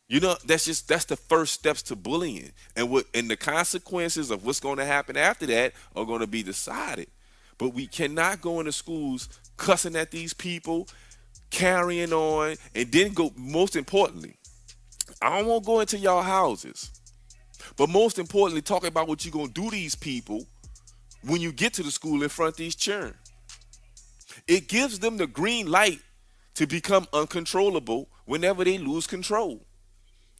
That's the first steps to bullying. And the consequences of what's going to happen after that are going to be decided. But we cannot go into schools cussing at these people, carrying on, and then go, most importantly, I don't want to go into y'all houses, but most importantly, talk about what you're going to do to these people when you get to the school in front of these children. It gives them the green light to become uncontrollable whenever they lose control.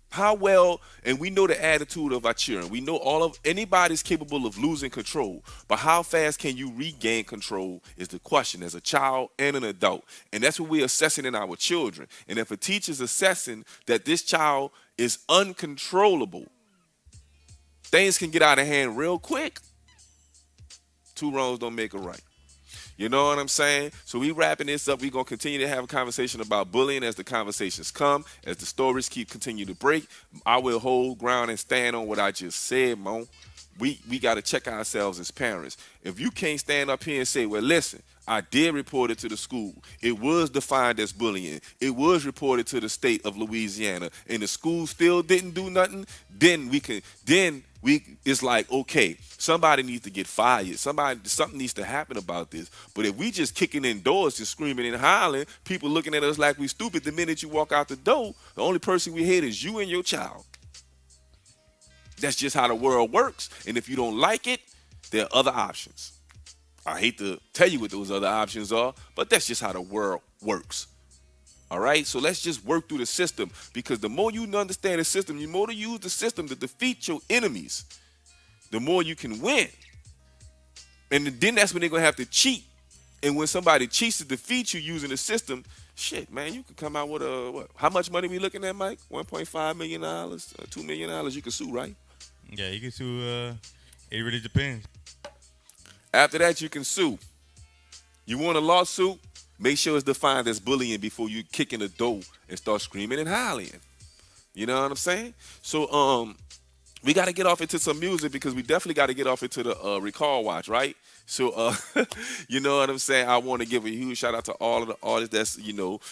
How well, and we know the attitude of our children. We know anybody's capable of losing control, but how fast can you regain control is the question as a child and an adult. And that's what we're assessing in our children. And if a teacher's assessing that this child is uncontrollable, things can get out of hand real quick. Two wrongs don't make a right. You know what I'm saying? So we wrapping this up. We're going to continue to have a conversation about bullying as the conversations come, as the stories continue to break. I will hold ground and stand on what I just said, Mo. We got to check ourselves as parents. If you can't stand up here and say, well, listen, I did report it to the school. It was defined as bullying. It was reported to the state of Louisiana, and the school still didn't do nothing, it's like, okay, somebody needs to get fired. Something needs to happen about this. But if we just kicking in doors and screaming and hollering, people looking at us like we stupid, the minute you walk out the door, the only person we hate is you and your child. That's just how the world works. And if you don't like it, there are other options. I hate to tell you what those other options are, but that's just how the world works. All right? So let's just work through the system, because the more you understand the system, the more you use the system to defeat your enemies, the more you can win. And then that's when they're going to have to cheat. And when somebody cheats to defeat you using the system, shit, man, you can come out with how much money we looking at, Mike? $1.5 million, $2 million, you can sue, right? Yeah, you can sue. It really depends. After that, you can sue. You want a lawsuit? Make sure it's defined as bullying before you kick in the door and start screaming and hollering. You know what I'm saying? So we got to get off into some music, because we definitely got to get off into the Recall Watch, right? So, you know what I'm saying? I want to give a huge shout out to all of the artists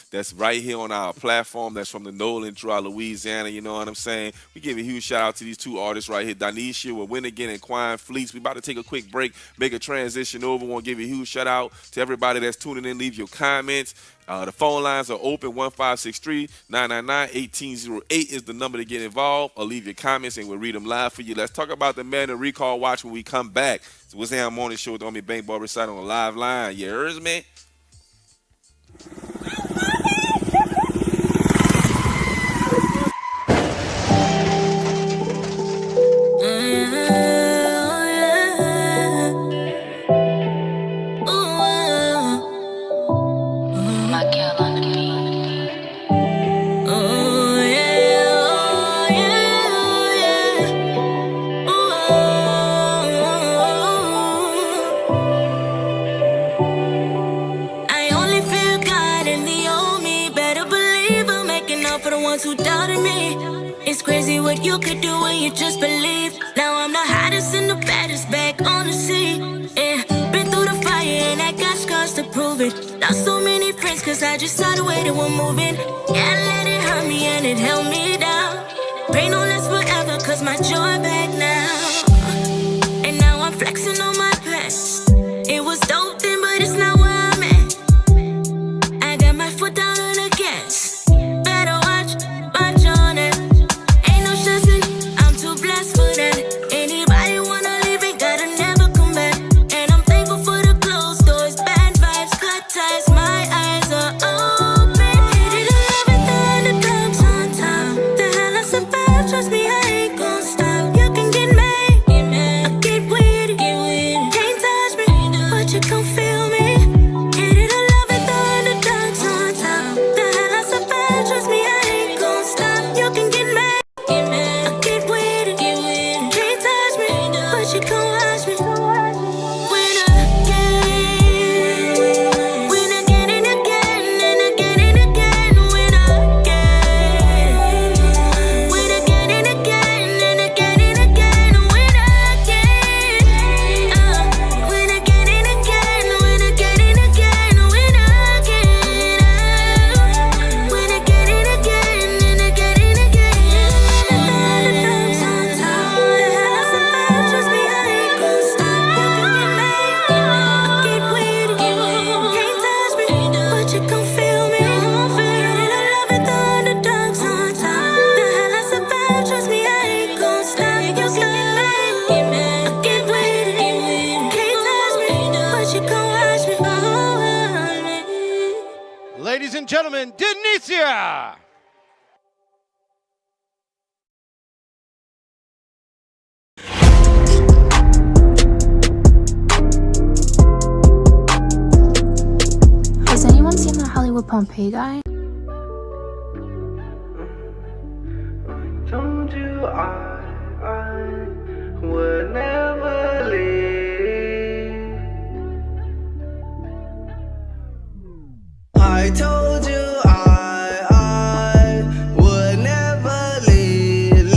that's right here on our platform, that's from the Nolan throughout Louisiana. You know what I'm saying? We give a huge shout out to these two artists right here, Danisha with Win Again and Quine Fleets. We about to take a quick break, make a transition over. Want to give a huge shout out to everybody that's tuning in. Leave your comments. The phone lines are open. 1563-999-1808 is the number to get involved, or leave your comments and we'll read them live for you. Let's talk about the man of recall watch when we come back. So what's the morning show with Homie Bankboy Resight on the live line? You heard me? Who doubted me. It's crazy what you could do when you just believe. Now I'm the hottest and the baddest back on the scene. Yeah, been through the fire and I got scars to prove it. Lost so many friends cause I just saw the way they were moving. Yeah, I let it hurt me and it held me down. Pain don't last forever cause my joy back now. And now I'm flexing on my past. It was dope then but it's not where I'm at. I got my foot down on the gas. Anybody wanna leave ain't gotta never come back. And I'm thankful for the closed doors, bad vibes, cut ties, my eyes are open. Hated to love it, the underdogs on top. The hell I survived, trust me, I ain't gon' stop. You can get mad, I get with it, can't touch me, but you can feel me. Hated to love it, the underdogs on top. The hell I survived, trust me, I ain't gon' stop. You can get mad. She come watch me. Win again and again and again and again. Win again and again and again and again. Win again and again. Win again and again. Win again and again and again and again. Underdogs on top. Trust me. Ladies and gentlemen, Denicia! Has anyone seen that Hollywood Pompeii guy? Told you I would never leave. I told you I would never leave.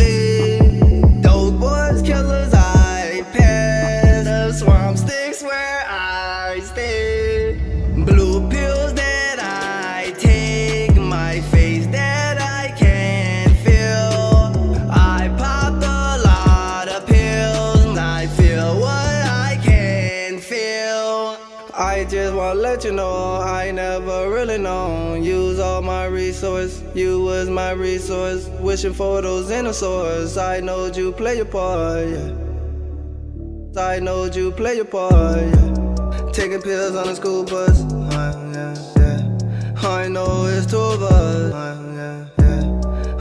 Those boys killers I passed. The swamp sticks where I stay. Blue pills that I take. My face that I can't feel. I popped a lot of pills. And I feel what I can't feel. I just wanna let you know I never really known. Use all my resource, you was my resource. Wishing for those inner source. I knowed you play your part, yeah. I knowed you play your part, yeah. Taking pills on the school bus, yeah, yeah. I know it's two of us, yeah, yeah.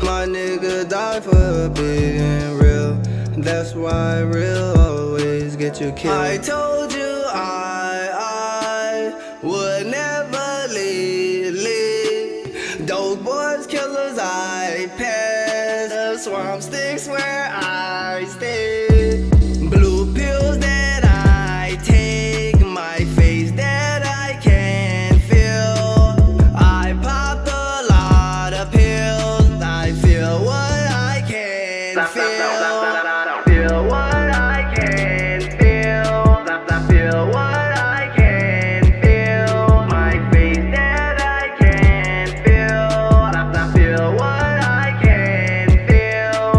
My nigga died for being real. That's why real always get you killed. I told you I would never leave. Those boys killers I passed. The swamp sticks where I stay. Blue pills that I take. My face that I can't feel. I popped a lot of pills. I feel what I can't feel. Feel what I can't feel. Feel what I can't feel. My face that I can't feel. Feel what I can't feel.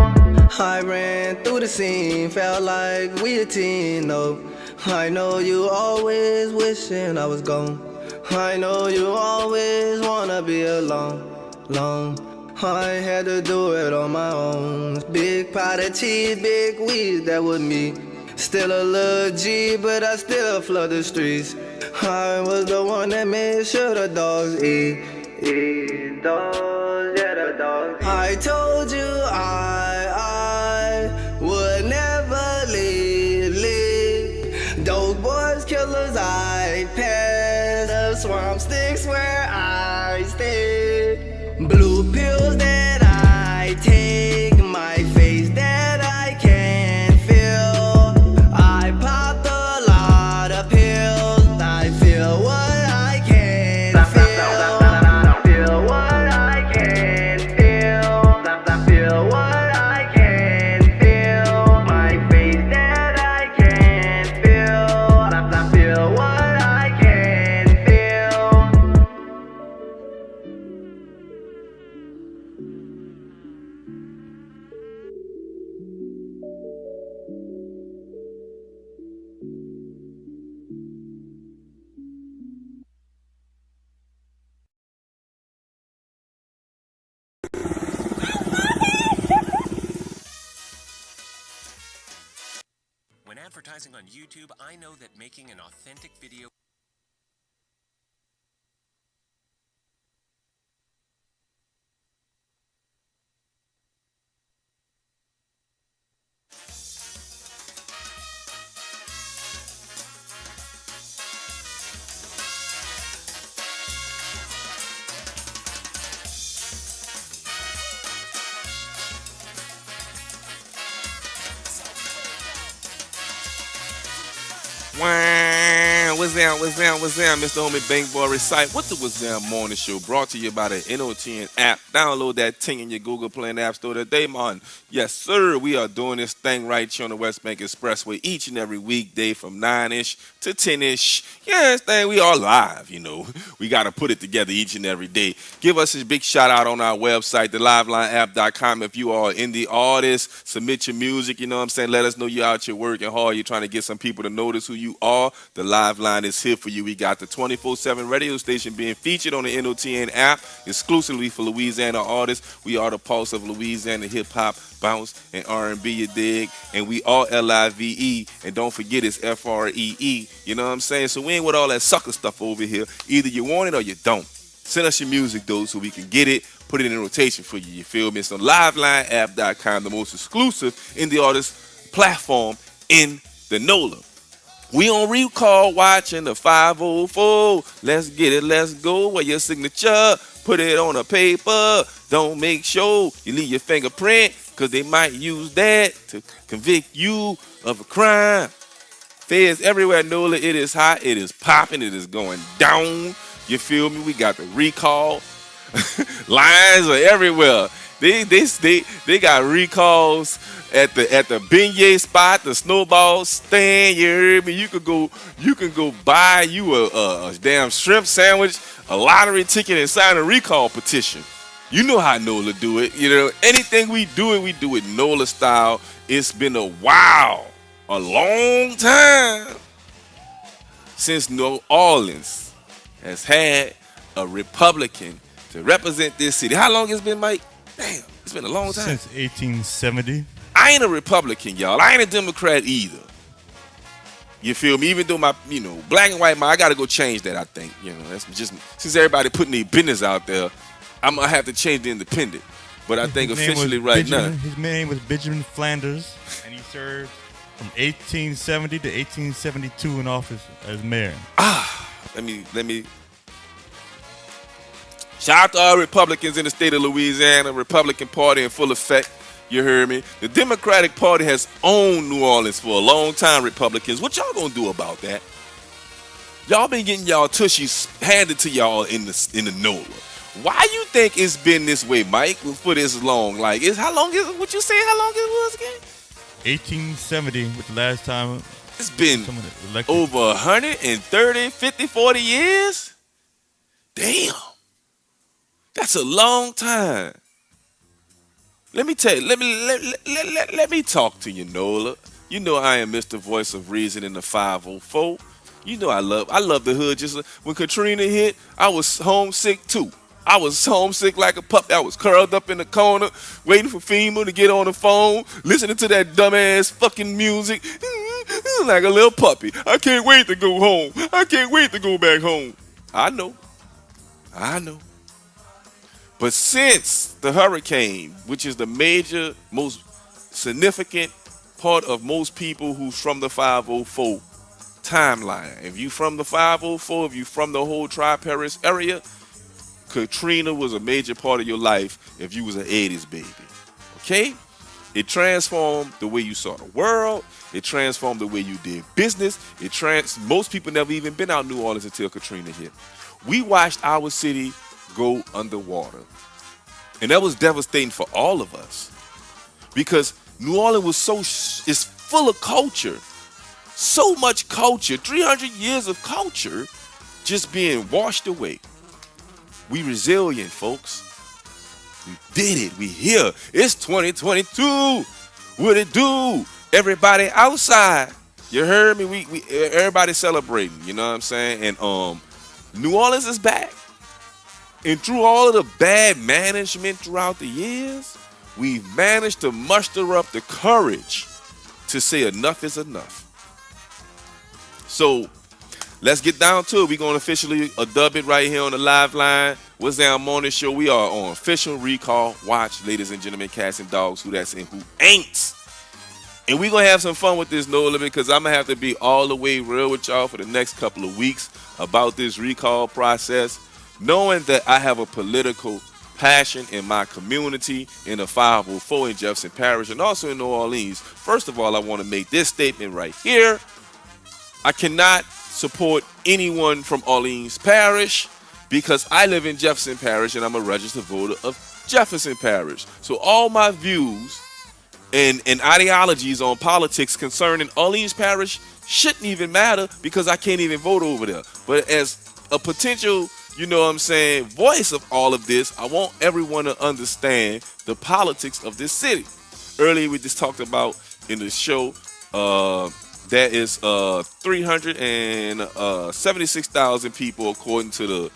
I ran through the scene, felt like we a team, no. I know you always wishing I was gone. I know you always wanna be alone. I had to do it on my own. Big pot of tea, big weed, that was me. Still a little G, but I still flood the streets. I was the one that made sure the dogs eat. Dogs, yeah, the dogs. I told you I would never leave. Those boys, killers, I pass. The swamp sticks where I stay. Blue pills that I take, my face that I can't feel. I popped a lot of pills. I feel what I can't feel. Feel what I can't feel. Feel what I can't feel. My face that I can't feel. Feel what I can't feel. When advertising on YouTube, I know that making an authentic video Wow, Wazzam, Mr. Homie Bankboy Resight. What the Wazzam Morning Show brought to you by the NOTN app. Download that thing in your Google Play and App Store today, man. Yes, sir, we are doing this thing right here on the West Bank Expressway each and every weekday from 9-ish to 10-ish. Yes, thing, we are live, you know. We got to put it together each and every day. Give us a big shout out on our website, thelivelineapp.com. If you are an indie artist, submit your music, you know what I'm saying? Let us know you're out here working hard. You're trying to get some people to notice who you are. The Liveline is here for you. We got the 24/7 radio station being featured on the NOTN app exclusively for Louisiana artists. We are the pulse of Louisiana hip-hop, bounce, and R&B, you dig? And we are LIVE, and don't forget it's FREE. You know what I'm saying? So we ain't with all that sucker stuff over here. Either you want it or you don't. Send us your music, though, so we can get it, put it in rotation for you. You feel me? It's on livelineapp.com, the most exclusive indie artist platform in the NOLA. We on recall watching the 504. Let's get it, let's go. Where your signature, put it on a paper. Don't make sure you leave your fingerprint, because they might use that to convict you of a crime. Feds everywhere, NOLA. It is hot, it is popping, it is going down. You feel me? We got the recall. Lines are everywhere. They got recalls at the beignet spot, the snowball stand. You hear me? You can go buy you a damn shrimp sandwich, a lottery ticket, and sign a recall petition. You know how NOLA do it. You know, anything we do it NOLA style. It's been a while, a long time since New Orleans has had a Republican to represent this city. How long it's been, Mike? Damn, it's been a long time. Since 1870. I ain't a Republican, y'all. I ain't a Democrat either. You feel me? Even though my, black and white, I got to go change that, I think. That's just, since everybody putting their business out there, I'm going to have to change the independent. But I think officially right now. His name was Benjamin Flanders, and he served from 1870 to 1872 in office as mayor. Let me. Shout out to all Republicans in the state of Louisiana. Republican Party in full effect. You heard me? The Democratic Party has owned New Orleans for a long time, Republicans. What y'all gonna do about that? Y'all been getting y'all tushies handed to y'all in the NOLA. Why you think it's been this way, Mike, for this long? Like, how long is it? What you say? How long it was again? 1870 was the last time. It's been over 130, 50, 40 years? Damn. That's a long time. Let me tell you, let me talk to you, NOLA. You know I am Mr. Voice of Reason in the 504. You know I love the hood. Just when Katrina hit, I was homesick too. I was homesick like a pup. I was curled up in the corner, waiting for FEMA to get on the phone, listening to that dumbass fucking music, like a little puppy. I can't wait to go home. I can't wait to go back home. I know. But since the hurricane, which is the major, most significant part of most people who's from the 504 timeline, if you from the 504, if you from the whole Tri-Paris area, Katrina was a major part of your life if you was an 80s baby. Okay? It transformed the way you saw the world. It transformed the way you did business. Most people never even been out New Orleans until Katrina hit. We watched our city go underwater. And that was devastating for all of us. Because New Orleans is full of culture. So much culture. 300 years of culture just being washed away. We resilient, folks. We did it. We here. It's 2022. What it do? Everybody outside. You heard me? We everybody celebrating. You know what I'm saying? And New Orleans is back. And through all of the bad management throughout the years, we've managed to muster up the courage to say enough is enough. So let's get down to it. We're going to officially dub it right here on the live line. Wazzam Morning Show. We are on official recall watch, ladies and gentlemen, cats and dogs, who that's and who ain't. And we're going to have some fun with this, no limit, because I'm going to have to be all the way real with y'all for the next couple of weeks about this recall process, knowing that I have a political passion in my community, in the 504 in Jefferson Parish, and also in New Orleans. First of all, I want to make this statement right here. I cannot support anyone from Orleans Parish because I live in Jefferson Parish and I'm a registered voter of Jefferson Parish. So all my views and ideologies on politics concerning Orleans Parish shouldn't even matter because I can't even vote over there. But as a potential, you know what I'm saying, voice of all of this, I want everyone to understand the politics of this city. Earlier we just talked about in the show, there is 376,000 people according to the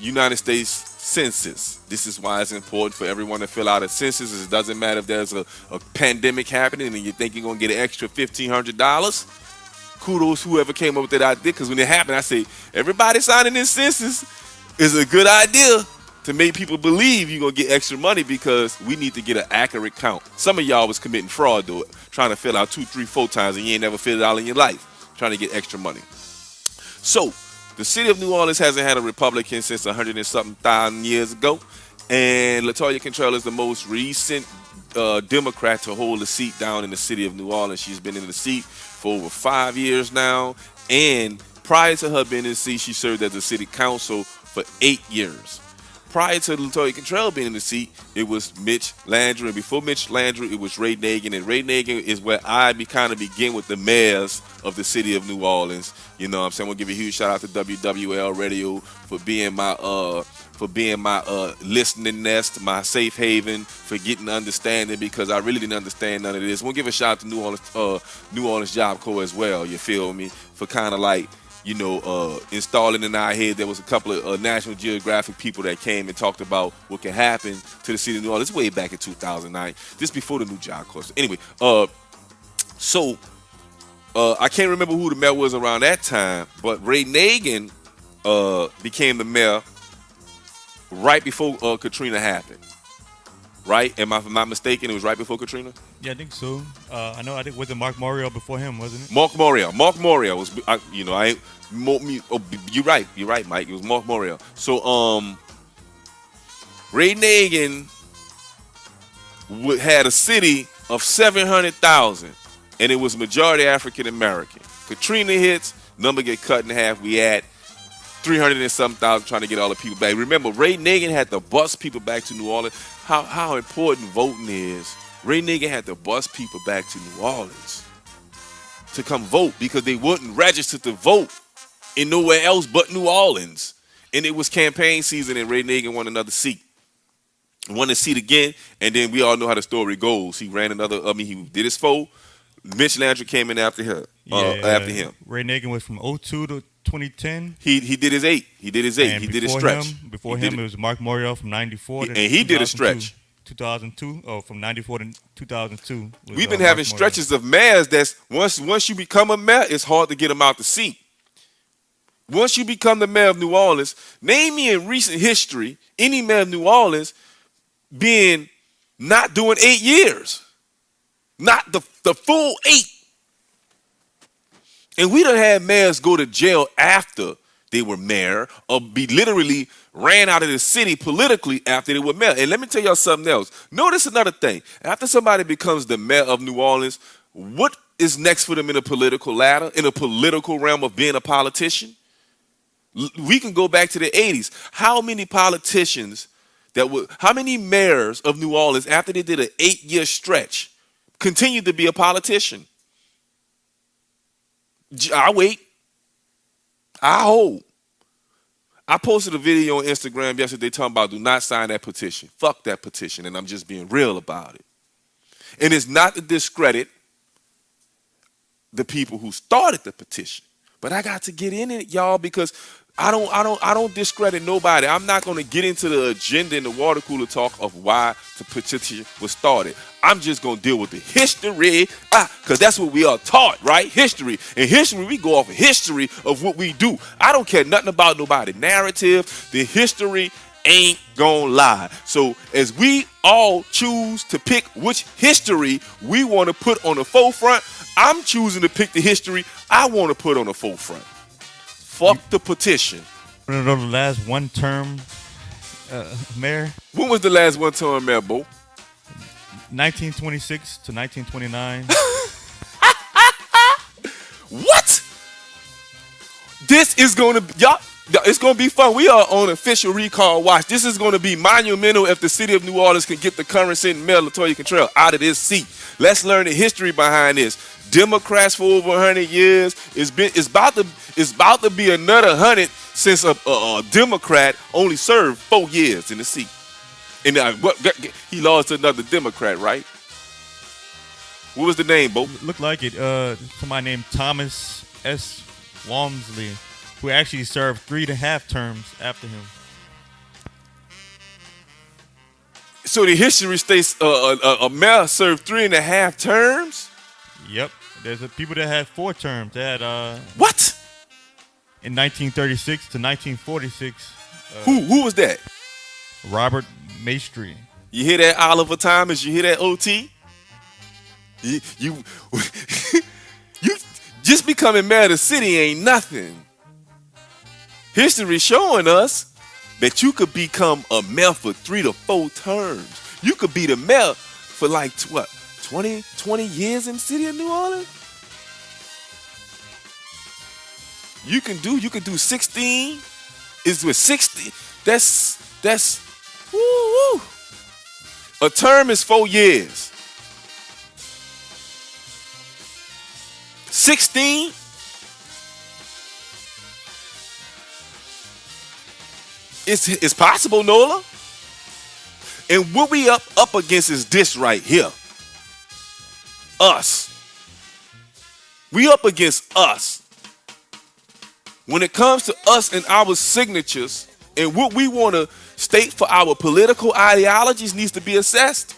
United States Census. This is why it's important for everyone to fill out a census. It doesn't matter if there's a pandemic happening and you think you're going to get an extra $1,500. Kudos whoever came up with that idea, because when it happened, I say, everybody signing this census is a good idea to make people believe you're going to get extra money because we need to get an accurate count. Some of y'all was committing fraud, though, trying to fill out 2, 3, 4 times and you ain't never filled it out in your life, trying to get extra money. So, the city of New Orleans hasn't had a Republican since 100 and something thousand years ago. And LaToya Cantrell is the most recent Democrat to hold a seat down in the city of New Orleans. She's been in the seat for over 5 years now. And prior to her being in the seat, she served as the city council for 8 years. Prior to LaToya Cantrell being in the seat, it was Mitch Landry. And before Mitch Landry, it was Ray Nagin. And Ray Nagin is where I kind of begin with the mayors of the city of New Orleans. You know what I'm saying? I'm going to give a huge shout out to WWL Radio for being my listening nest, my safe haven, for getting understanding, because I really didn't understand none of this. We'll give a shout out to New Orleans Job Corps as well, you feel me? For kind of like, you know, installing in our head. There was a couple of National Geographic people that came and talked about what can happen to the city of New Orleans way back in 2009, just before the new Job Corps. Anyway, I can't remember who the mayor was around that time, but Ray Nagin became the mayor right before Katrina happened. Right? Am I not mistaken? It was right before Katrina? Yeah, I think so. I think was it Mark Morial before him, wasn't it? Mark Morial was, you're right, Mike. It was Mark Morial. So, Ray Nagin had a city of 700,000, and it was majority African American. Katrina hits, number get cut in half. We had 300 and something thousand trying to get all the people back. Remember, Ray Nagin had to bus people back to New Orleans. How important voting is. Ray Nagin had to bus people back to New Orleans to come vote because they wouldn't register to vote in nowhere else but New Orleans. And it was campaign season, and Ray Nagin won another seat. Won the seat again, and then we all know how the story goes. He ran he did his foe. Mitch Landry came in after her. after him. Ray Nagin was from 02 to 2010. He did his 8. He did his 8. And he did his stretch. Before him, it was Mark Morial from 94 to and he did a stretch. 2002. Oh, from 94 to 2002. We've been having stretches of mayors that's once you become a mayor, it's hard to get them out the seat. Once you become the mayor of New Orleans, name me in recent history any mayor of New Orleans being not doing 8 years. Not the full 8. And we done had mayors go to jail after they were mayor or be literally ran out of the city politically after they were mayor. And let me tell y'all something else. Notice another thing. After somebody becomes the mayor of New Orleans, what is next for them in a political ladder, in a political realm of being a politician? We can go back to the 80s. How many politicians how many mayors of New Orleans after they did an 8-year stretch continued to be a politician? I wait. I hold. I posted a video on Instagram yesterday talking about do not sign that petition. Fuck that petition, and I'm just being real about it. And it's not to discredit the people who started the petition, but I got to get in it, y'all, because I don't discredit nobody. I'm not going to get into the agenda and the water cooler talk of why the petition was started. I'm just going to deal with the history, because that's what we are taught, right? History. In history, we go off of history of what we do. I don't care nothing about nobody narrative. The history ain't gonna lie. So as we all choose to pick which history we want to put on the forefront, I'm choosing to pick the history I want to put on the forefront. Fuck the petition. The last one-term mayor. When was the last one-term mayor, Bo? 1926 to 1929. What? This is going to y'all. It's going to be fun. We are on official recall watch. This is going to be monumental if the city of New Orleans can get the current sitting mayor, LaToya Cantrell, out of this seat. Let's learn the history behind this. Democrats for over 100 years. It's about to be another 100 since a Democrat only served 4 years in the seat. And he lost to another Democrat, right? What was the name, Bo? Looked like it. Somebody named Thomas S. Walmsley, who actually served 3.5 terms after him. So the history states a mayor served 3.5 terms? Yep. There's people that had 4 terms. They had what? In 1936 to 1946. Who was that? Robert Maestri. You hear that, Oliver Thomas? You hear that, OT? You just becoming mayor of the city ain't nothing. History showing us that you could become a mayor for 3 to 4 terms. You could be the mayor for like what, 20 years in the city of New Orleans? You can do 16. Is with 60. That's woo. A term is 4 years. 16. It's possible, Nola. And what we up against is this right here. Us. We up against us. When it comes to us and our signatures and what we want to state for our political ideologies needs to be assessed.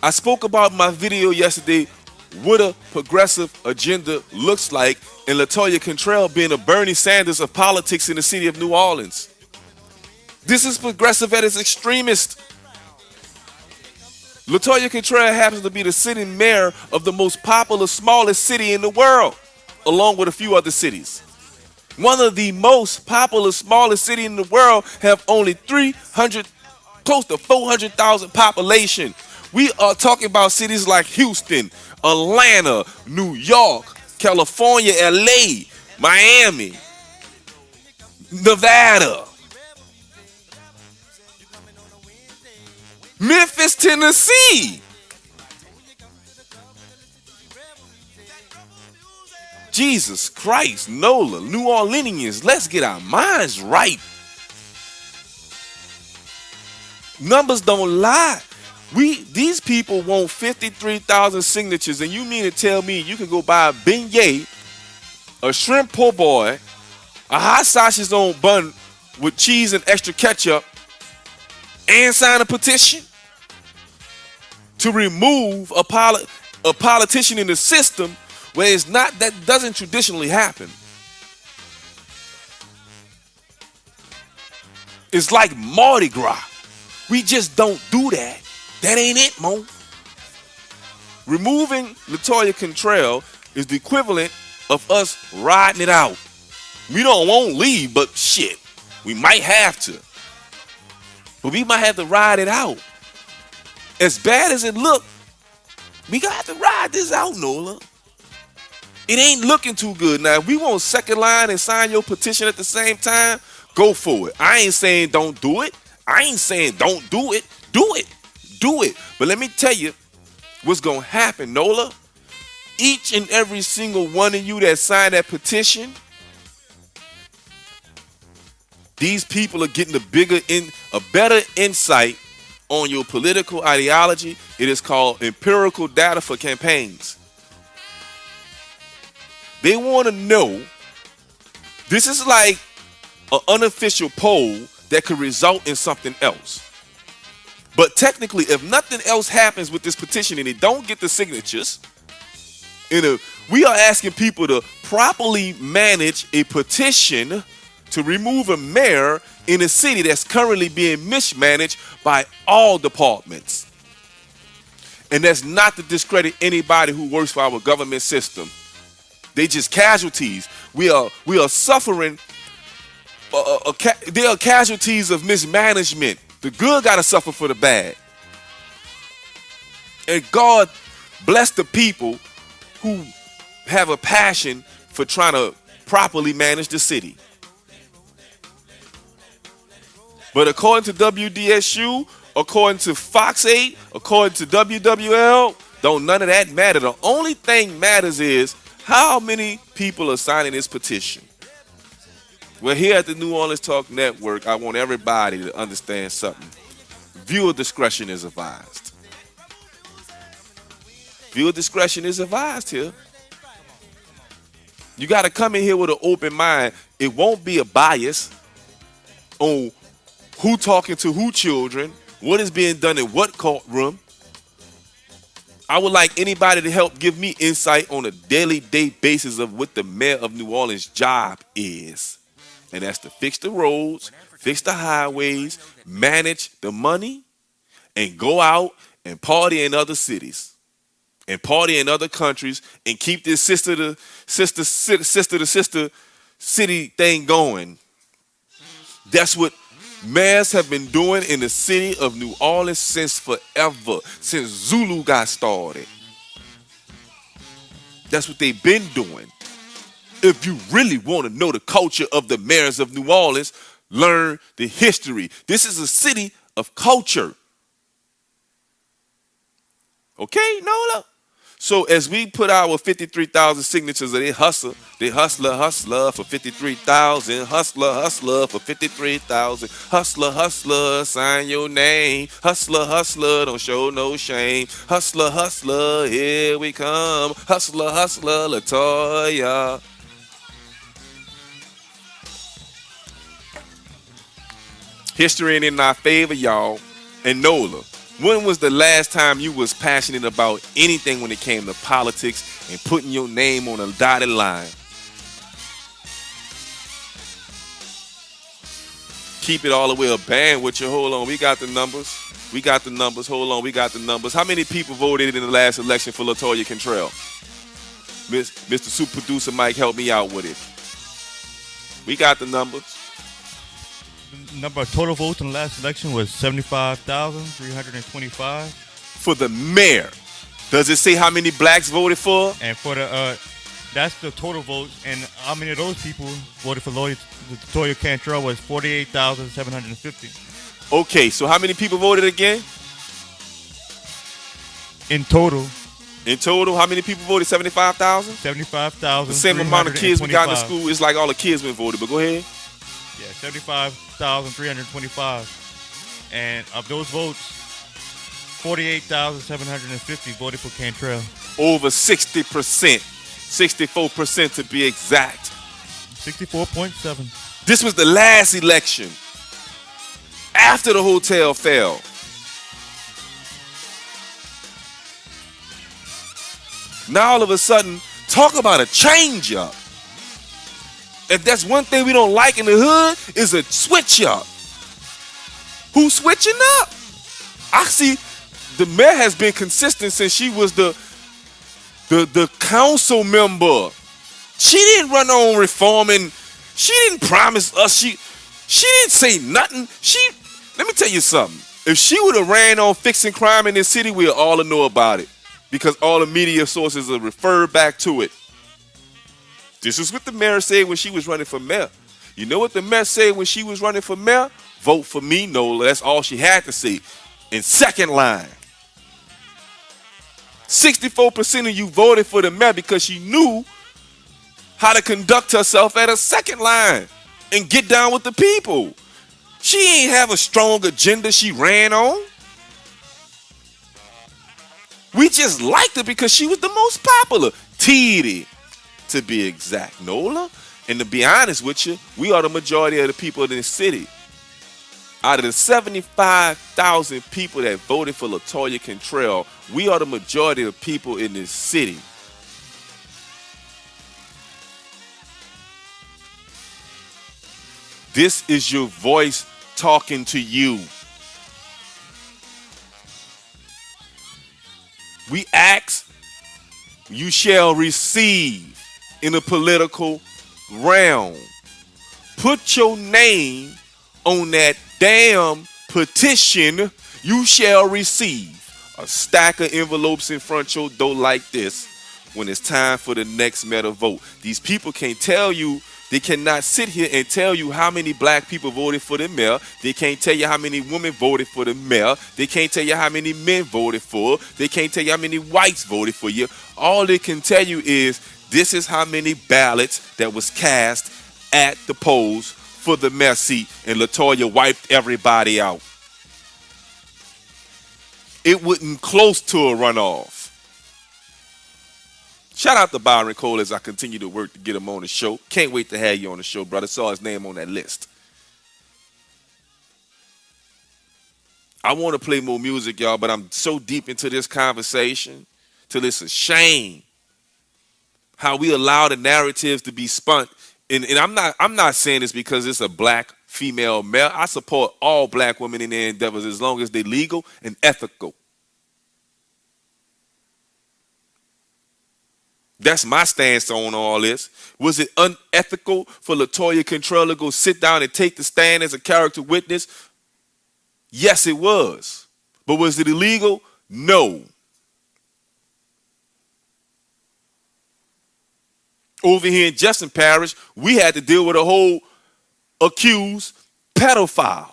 I spoke about my video yesterday what a progressive agenda looks like, and LaToya Cantrell being a Bernie Sanders of politics in the city of New Orleans. This is progressive at its extremist. LaToya Cantrell happens to be the sitting mayor of the most popular, smallest city in the world, along with a few other cities. One of the most popular, smallest city in the world have only 300, close to 400,000 population. We are talking about cities like Houston, Atlanta, New York, California, LA, Miami, Nevada, Memphis, Tennessee. Jesus Christ, Nola, New Orleanians, let's get our minds right. Numbers don't lie. These people want 53,000 signatures, and you mean to tell me you can go buy a beignet, a shrimp po' boy, a hot sausage on bun with cheese and extra ketchup, and sign a petition to remove a politician in the system where it's not, that doesn't traditionally happen. It's like Mardi Gras. We just don't do that. That ain't it, Mo. Removing Latoya Cantrell is the equivalent of us riding it out. We don't want to leave, but shit, we might have to. But we might have to ride it out. As bad as it look, we got to ride this out, Nola. It ain't looking too good. Now, if we want second line and sign your petition at the same time, go for it. I ain't saying don't do it. I ain't saying don't do it. Do it. Do it. But let me tell you what's going to happen, Nola. Each and every single one of you that signed that petition, these people are getting a better insight on your political ideology. It is called empirical data for campaigns. They want to know. This is like an unofficial poll that could result in something else. But technically, if nothing else happens with this petition and they don't get the signatures, we are asking people to properly manage a petition to remove a mayor in a city that's currently being mismanaged by all departments. And that's not to discredit anybody who works for our government system. They just casualties. We are suffering. They are casualties of mismanagement. The good got to suffer for the bad. And God bless the people who have a passion for trying to properly manage the city. But according to WDSU, according to Fox 8, according to WWL, don't none of that matter. The only thing matters is how many people are signing this petition. Well, here at the New Orleans Talk Network, I want everybody to understand something. Viewer discretion is advised. Viewer discretion is advised here. You got to come in here with an open mind. It won't be a bias on who talking to who children, what is being done in what courtroom. I would like anybody to help give me insight on a daily day basis of what the mayor of New Orleans' job is. And that's to fix the roads, fix the highways, manage the money, and go out and party in other cities and party in other countries and keep this sister to sister city thing going. That's what mayors have been doing in the city of New Orleans since forever, since Zulu got started. That's what they've been doing. If you really want to know the culture of the mayors of New Orleans, learn the history. This is a city of culture. Okay, Nola? So as we put our 53,000 signatures, they hustler for 53,000, hustler for 53,000, hustler, sign your name, hustler, don't show no shame, hustler, here we come, hustler, Latoya. History ain't in our favor, y'all. And Nola, when was the last time you was passionate about anything when it came to politics and putting your name on a dotted line? Keep it all the way a band with you. Hold on, we got the numbers. Hold on, we got the numbers. How many people voted in the last election for Latoya Cantrell? Mr. Super Producer Mike, help me out with it. We got the numbers. The number of total votes in the last election was 75,325. For the mayor. Does it say how many blacks voted for? And for the that's the total votes, and how many of those people voted for Latoya Cantrell was 48,750. Okay, so how many people voted again? In total, how many people voted? 75,000? 75,000. The same amount of kids we got in school. It's like all the kids been voted, but go ahead. Yeah, 75,325. And of those votes, 48,750 voted for Cantrell. Over 60%, 64% to be exact. 64.7. This was the last election after the hotel fell. Now all of a sudden, talk about a change up. If that's one thing we don't like in the hood, is a switch up. Who's switching up? I see the mayor has been consistent since she was the council member. She didn't run on reforming. She didn't promise us. She didn't say nothing. Let me tell you something. If she would have ran on fixing crime in this city, we'll all know about it. Because all the media sources will refer back to it. This is what the mayor said when she was running for mayor. You know what the mayor said when she was running for mayor? Vote for me, Nola. That's all she had to say. In second line. 64% of you voted for the mayor because she knew how to conduct herself at a second line and get down with the people. She ain't have a strong agenda she ran on. We just liked her because she was the most popular. Titty, to be exact, Nola. And to be honest with you, we are the majority of the people in this city. Out of the 75,000 people that voted for LaToya Cantrell, we are the majority of people in this city. This is your voice talking to you. We ask, you shall receive in the political realm. Put your name on that damn petition, you shall receive a stack of envelopes in front of your door like this when it's time for the next meta vote. These people can't tell you, they cannot sit here and tell you how many black people voted for the mayor. They can't tell you how many women voted for the mayor. They can't tell you how many men voted for. They can't tell you how many whites voted for you. All they can tell you is this is how many ballots that was cast at the polls for the mayor seat, and LaToya wiped everybody out. It wasn't close to a runoff. Shout out to Byron Cole as I continue to work to get him on the show. Can't wait to have you on the show, brother. Saw his name on that list. I want to play more music, y'all, but I'm so deep into this conversation till it's a shame how we allow the narratives to be spun. And I'm not saying this because it's a black female male. I support all black women in their endeavors as long as they're legal and ethical. That's my stance on all this. Was it unethical for LaToya Cantrell to go sit down and take the stand as a character witness? Yes, it was. But was it illegal? No. Over here in Justin Parish, we had to deal with a whole accused pedophile.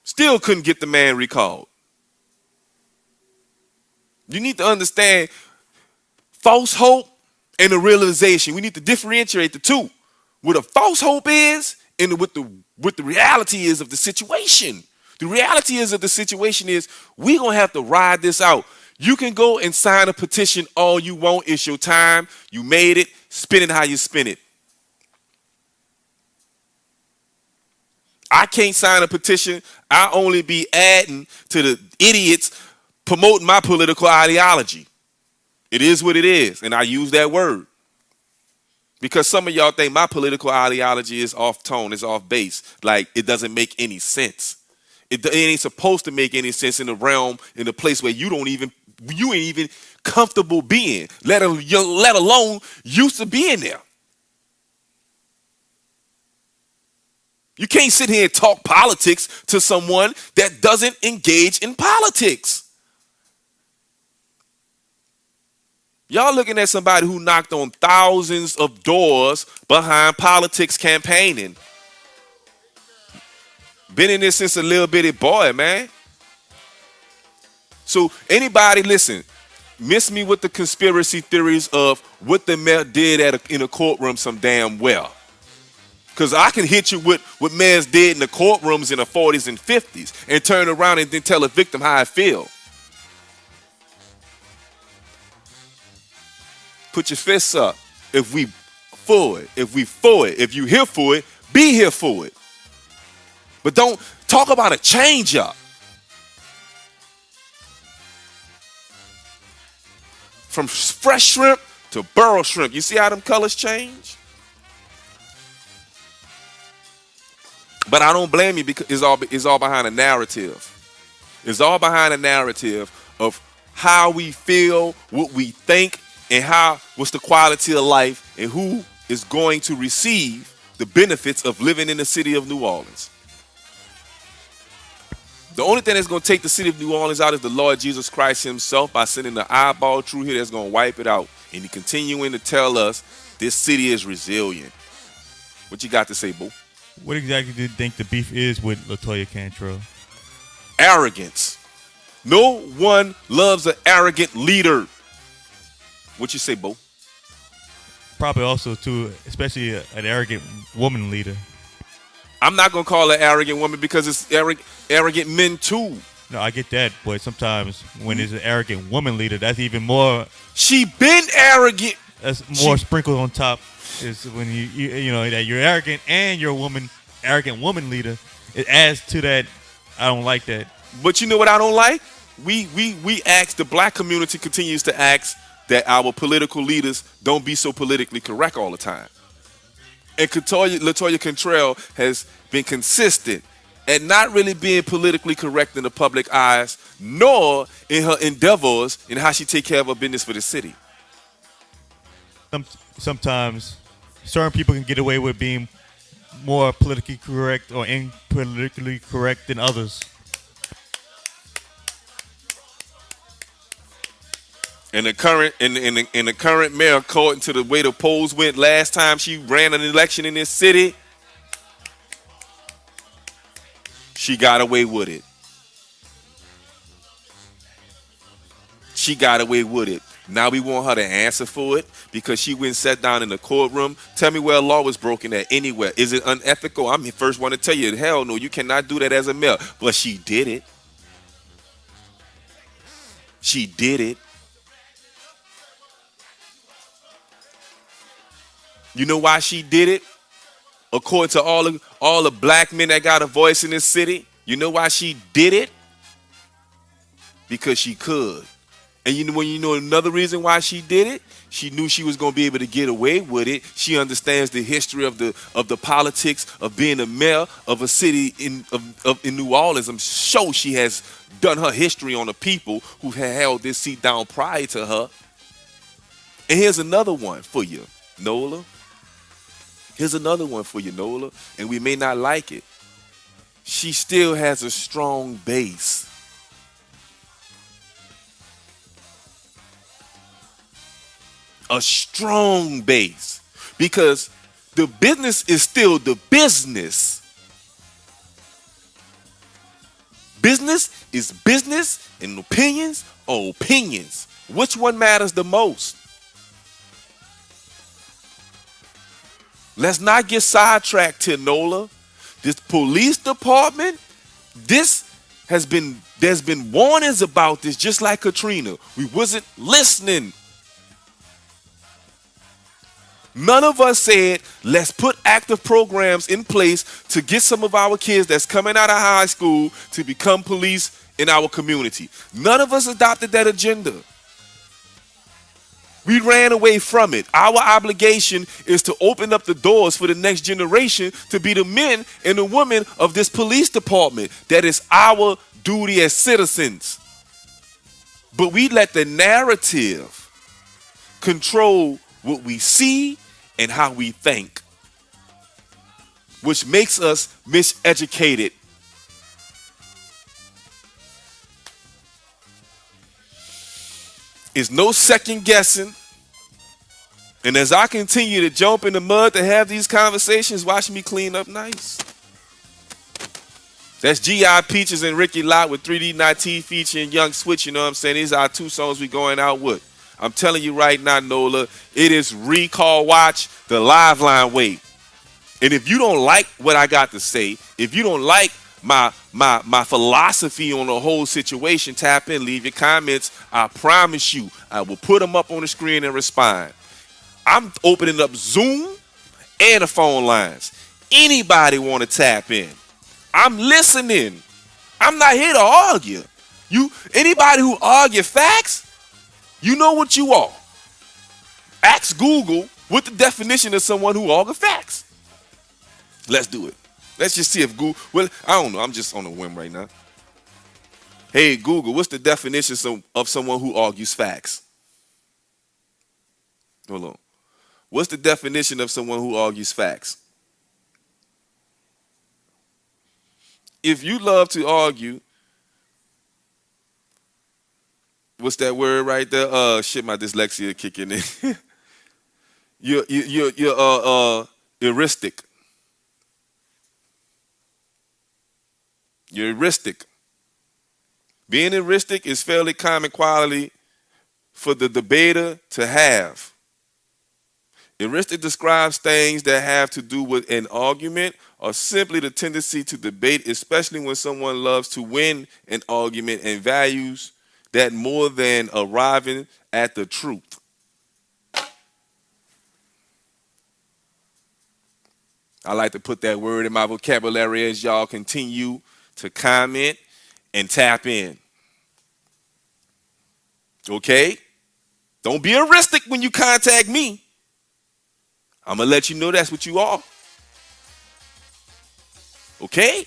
Still couldn't get the man recalled. You need to understand false hope and the realization. We need to differentiate the two. What a false hope is and what the reality is of the situation. The reality is of the situation is we're going to have to ride this out. You can go and sign a petition all you want. It's your time. You made it. Spin it how you spin it. I can't sign a petition. I only be adding to the idiots promoting my political ideology. It is what it is, and I use that word. Because some of y'all think my political ideology is off tone, it's off base. Like, it doesn't make any sense. It ain't supposed to make any sense in the realm, in a place where you ain't even comfortable being, let alone used to being there. You can't sit here and talk politics to someone that doesn't engage in politics. Y'all looking at somebody who knocked on thousands of doors behind politics campaigning. Been in this since a little bitty boy, man. So anybody, listen, miss me with the conspiracy theories of what the mayor did in a courtroom some damn well. Because I can hit you with what man's did in the courtrooms in the 40s and 50s and turn around and then tell a victim how I feel. Put your fists up if we for it. If we for it. If you here for it, be here for it. But don't talk about a change up. From fresh shrimp to burrow shrimp. You see how them colors change? But I don't blame you because it's all behind a narrative. It's all behind a narrative of how we feel, what we think, and what's the quality of life, and who is going to receive the benefits of living in the city of New Orleans. The only thing that's going to take the city of New Orleans out is the Lord Jesus Christ himself by sending the eyeball through here that's going to wipe it out. And he continuing to tell us this city is resilient. What you got to say, boo? What exactly do you think the beef is with LaToya Cantrell? Arrogance. No one loves an arrogant leader. What you say, boo? Probably also, too, especially an arrogant woman leader. I'm not going to call her arrogant woman because it's arrogant men, too. No, I get that, but sometimes when it's an arrogant woman leader, that's even more. She been arrogant. That's more sprinkled on top. Is when you know that you're arrogant and you're a arrogant woman leader. It adds to that. I don't like that. But you know what I don't like? We ask, the black community continues to ask that our political leaders don't be so politically correct all the time. And LaToya Cantrell has been consistent at not really being politically correct in the public eyes, nor in her endeavors in how she take care of her business for the city. Sometimes certain people can get away with being more politically correct or impolitically correct than others. And the current mayor, according to the way the polls went last time she ran an election in this city, she got away with it. She got away with it. Now we want her to answer for it because she went and sat down in the courtroom. Tell me where law was broken at anywhere. Is it unethical? I'm the first one to tell you, hell no, you cannot do that as a mayor. But she did it. She did it. You know why she did it? According to all the black men that got a voice in this city, you know why she did it? Because she could. And you know another reason why she did it? She knew she was going to be able to get away with it. She understands the history of the politics of being a mayor of a city in New Orleans. I'm sure she has done her history on the people who had held this seat down prior to her. And here's another one for you, Nola. Here's another one for you, Nola. And we may not like it. She still has a strong base. A strong base, because the business is still the business. Business is business, and opinions are opinions. Which one matters the most? Let's not get sidetracked here, Nola. This police department, there's been warnings about this, just like Katrina. We wasn't listening. None of us said, let's put active programs in place to get some of our kids that's coming out of high school to become police in our community. None of us adopted that agenda. We ran away from it. Our obligation is to open up the doors for the next generation to be the men and the women of this police department. That is our duty as citizens. But we let the narrative control what we see and how we think, which makes us miseducated. It's no second guessing. And as I continue to jump in the mud to have these conversations, watch me clean up nice. That's G.I. Peaches and Ricky Lott with 3D Nati featuring Young Switch. You know what I'm saying? These are 2 songs we going out with. I'm telling you right now, Nola, it is Recall Watch the Live Line way. And if you don't like what I got to say, if you don't like my philosophy on the whole situation, tap in, leave your comments. I promise you, I will put them up on the screen and respond. I'm opening up Zoom and the phone lines. Anybody want to tap in? I'm listening. I'm not here to argue. Anybody who argue facts, you know what you are. Ask Google what the definition of someone who argue facts. Let's do it. Let's just see if Google, well, I don't know. I'm just on a whim right now. Hey, Google, what's the definition of someone who argues facts? Hold on. What's the definition of someone who argues facts? If you love to argue, what's that word right there? Shit, my dyslexia kicking in. You're heuristic. You're heuristic. Being heuristic is fairly common quality for the debater to have. Heuristic describes things that have to do with an argument or simply the tendency to debate, especially when someone loves to win an argument and values that more than arriving at the truth. I like to put that word in my vocabulary as y'all continue to comment and tap in. Okay? Don't be heuristic when you contact me. I'm going to let you know that's what you are. Okay?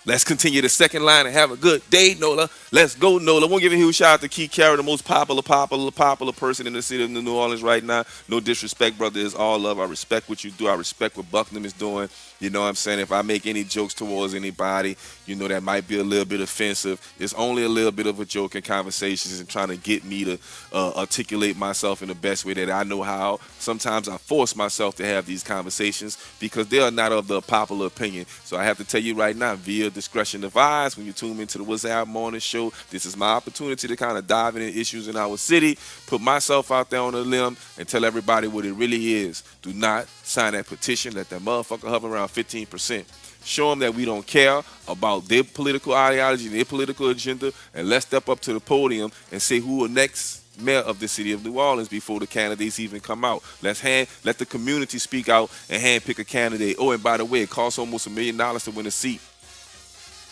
Let's continue the second line and have a good day, Nola. Let's go, Nola. I want to give a huge shout out to Key Carey, the most popular person in the city of New Orleans right now. No disrespect, brother. It's all love. I respect what you do. I respect what Bucknam is doing. You know what I'm saying? If I make any jokes towards anybody, you know, that might be a little bit offensive. It's only a little bit of a joke in conversations and trying to get me to articulate myself in the best way that I know how. Sometimes I force myself to have these conversations because they are not of the popular opinion. So I have to tell you right now, via discretion advised, when you tune into the Wazzam Morning Show, this is my opportunity to kind of dive into issues in our city, put myself out there on a limb, and tell everybody what it really is. Do not sign that petition. Let that motherfucker hover around 15%. Show them that we don't care about their political ideology, their political agenda, and let's step up to the podium and say who the next mayor of the city of New Orleans before the candidates even come out. Let the community speak out and handpick a candidate. Oh, and by the way, it costs almost $1 million to win a seat.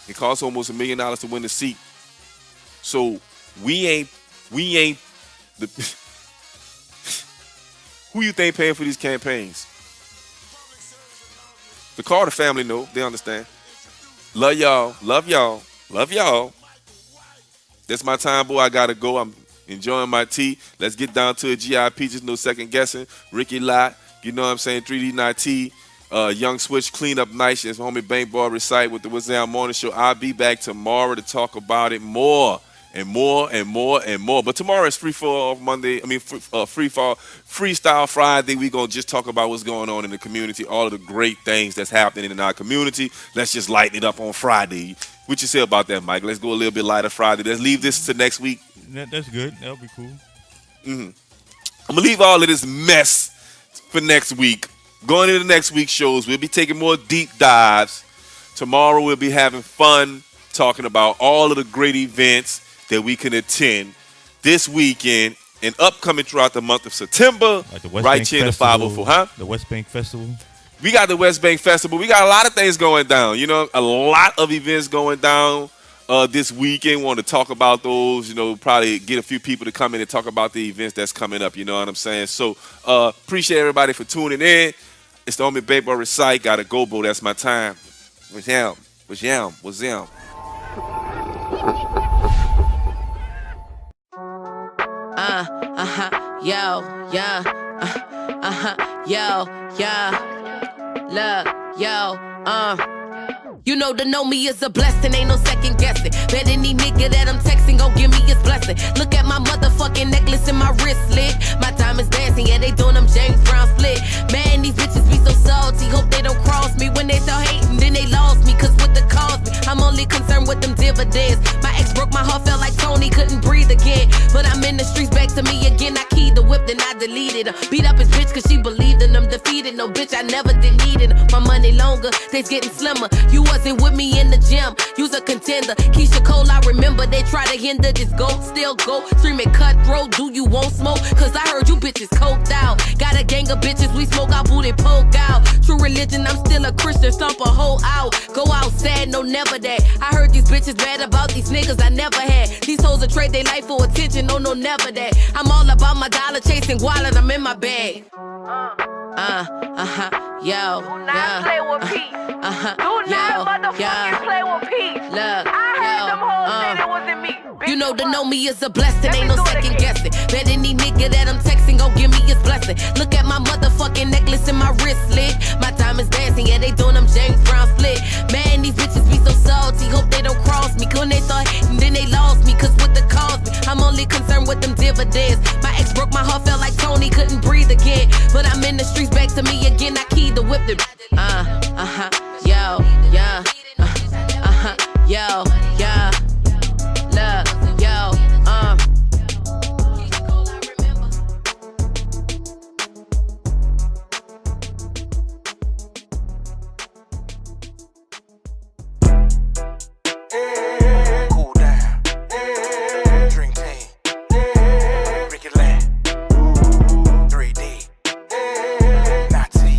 It costs almost $1 million to win a seat. So we ain't the who you think paying for these campaigns? The Carter family know. They understand. Love y'all. Love y'all. Love y'all. That's my time, boy. I got to go. I'm enjoying my tea. Let's get down to a GIP. Just no second guessing. Ricky Lott. You know what I'm saying? 3D Night T. Young Switch Cleanup Night. It's homie Bankboy Resight with the Wazzam Morning Show. I'll be back tomorrow to talk about it more. And more and more and more. But tomorrow is Freestyle Friday. We're going to just talk about what's going on in the community, all of the great things that's happening in our community. Let's just lighten it up on Friday. What you say about that, Mike? Let's go a little bit lighter Friday. Let's leave this to next week. That's good. That'll be cool. I'm going to leave all of this mess for next week. Going into the next week's shows, we'll be taking more deep dives. Tomorrow we'll be having fun talking about all of the great events that we can attend this weekend and upcoming throughout the month of September, like the West right Bank here in the Festival, 504, huh? The West Bank Festival. We got the West Bank Festival. We got a lot of things going down. You know, a lot of events going down this weekend. Want to talk about those. You know, probably get a few people to come in and talk about the events that's coming up. You know what I'm saying? So appreciate everybody for tuning in. It's the homie Bankboy Resight. Gotta go, bro. That's my time. Wazzam. You know to know me is a blessing, ain't no second guessing. Bet any nigga that I'm texting gon' give me his blessing. Look at my motherfucking necklace and my wristlet. My diamonds dancing, yeah, they doing them James Brown split. Man, these bitches be so salty, hope they don't cross me. When they start hating, then they lost me, cause what the cost me? I'm only concerned with them dividends. My ex broke my heart, felt like Tony, couldn't breathe again. But I'm in the streets, back to me again. I keyed the whip, then I deleted him. Beat up his bitch cause she believed in him. Defeated, no bitch, I never deleted him. My money longer, they's getting slimmer. You wasn't with me in the gym, you's a contender. Keisha Cole, I remember they try to hinder this goat. Still go, streaming cutthroat, do you won't smoke? Cause I heard you bitches coked out. Got a gang of bitches, we smoke out, booty poke out. True religion, I'm still a Christian, stomp a hoe out. Go outside, no never that. I heard these bitches bad about these niggas I never had. These hoes will trade their life for attention, no, no, never that. I'm all about my dollar chasing wallet, I'm in my bag. Yo, do not play with Pete. Do not motherfucking play with Pete. Look, I heard them hoes say it wasn't me. You know to know me is a blessing, ain't no second guessing. Bet any nigga that I'm texting gon' give me his blessing. Look at my motherfucking necklace and my wristlet. My diamonds dancing, yeah, they doing them James Brown split. Man, these bitches be so salty, hope they don't cross me. When they thought, and then they lost me, cause what the cost me. I'm only concerned with them dividends. My ex broke my heart, felt like Tony, couldn't breathe again. But I'm in the streets, back to me again, I keyed the whip the yo, yeah, yo, yeah. Look, yo, Cool down. Dream team. Ricky Land. 3D. Nazi.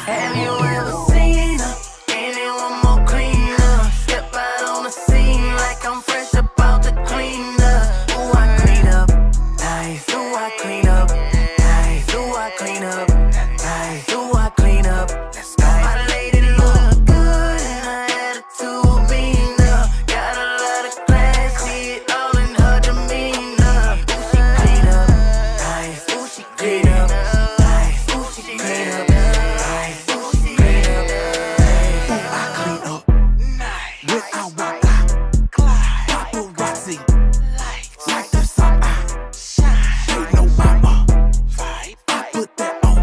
Have you ever seen her? Anyone more cleaner? Step out on the scene like I'm fresh about to clean up. Ooh, I clean up. Nice. Ooh, I clean up. Nice. Ooh, I clean up. Nice. Ooh, I clean up. Let's go. My lady look good and her attitude mean up. Got a lot of class, see it all in her demeanor. Ooh, she clean up. Nice. Ooh, she clean up. Nice. Ooh, she clean up. Nice. Ooh, she clean up. Ooh, I clean up. Nice. When I walk out, paparazzi. Like the sun, I shine. Ain't no mama. I put that on.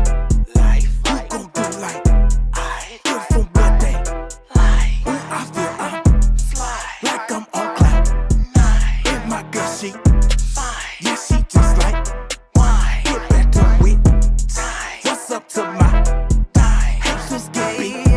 You gon' do like I do from what they like. Ooh, I feel I'm like I'm on cloud. In my girl, she yeah, she just like get back to it. What's up to my haters get beat?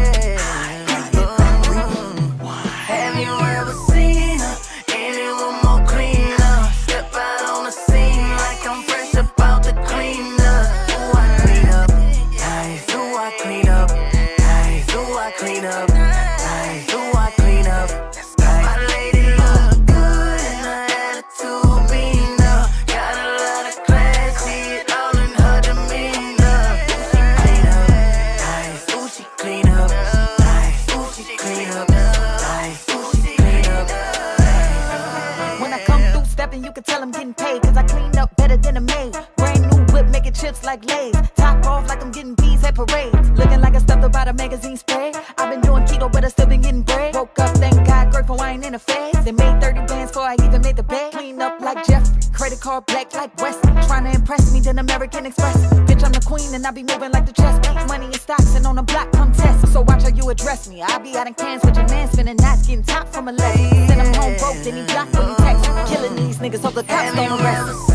Have you ever seen her? Anyone more cleaner? Step out on the scene like I'm fresh about to clean up. Ooh, I clean up. Nice. Ooh, I clean up. Nice. Ooh, I clean up. Nice. Ooh, I clean up. My lady look good and her attitude mean up. Got a lot of class, see it all in her demeanor. Ooh, she clean up. Nice. Ooh, she clean up. Nice. Ooh, she clean up. When I come through stepping, you can tell I'm getting paid. Cause I clean up better than a maid. Brand new whip, making chips like Lay's. Top off like I'm getting bees at parades. Looking like I stepped up out a magazine spray. I've been doing keto, but I still been getting bread. Woke up, thank God, grateful I ain't in a phase. They made 30 bands before I even made the bed. Clean up like Jeffrey, credit card black like Wesley. Trying to impress me, then American Express. Bitch, I'm the queen and I be moving like the chess piece. Money in stocks and on the block, come test. So watch how you address me. I be out in cans with your man spinning knots, getting top from a left. Send him home broke, then he blocked when he text. Killing these niggas, hope the cops don't arrest us.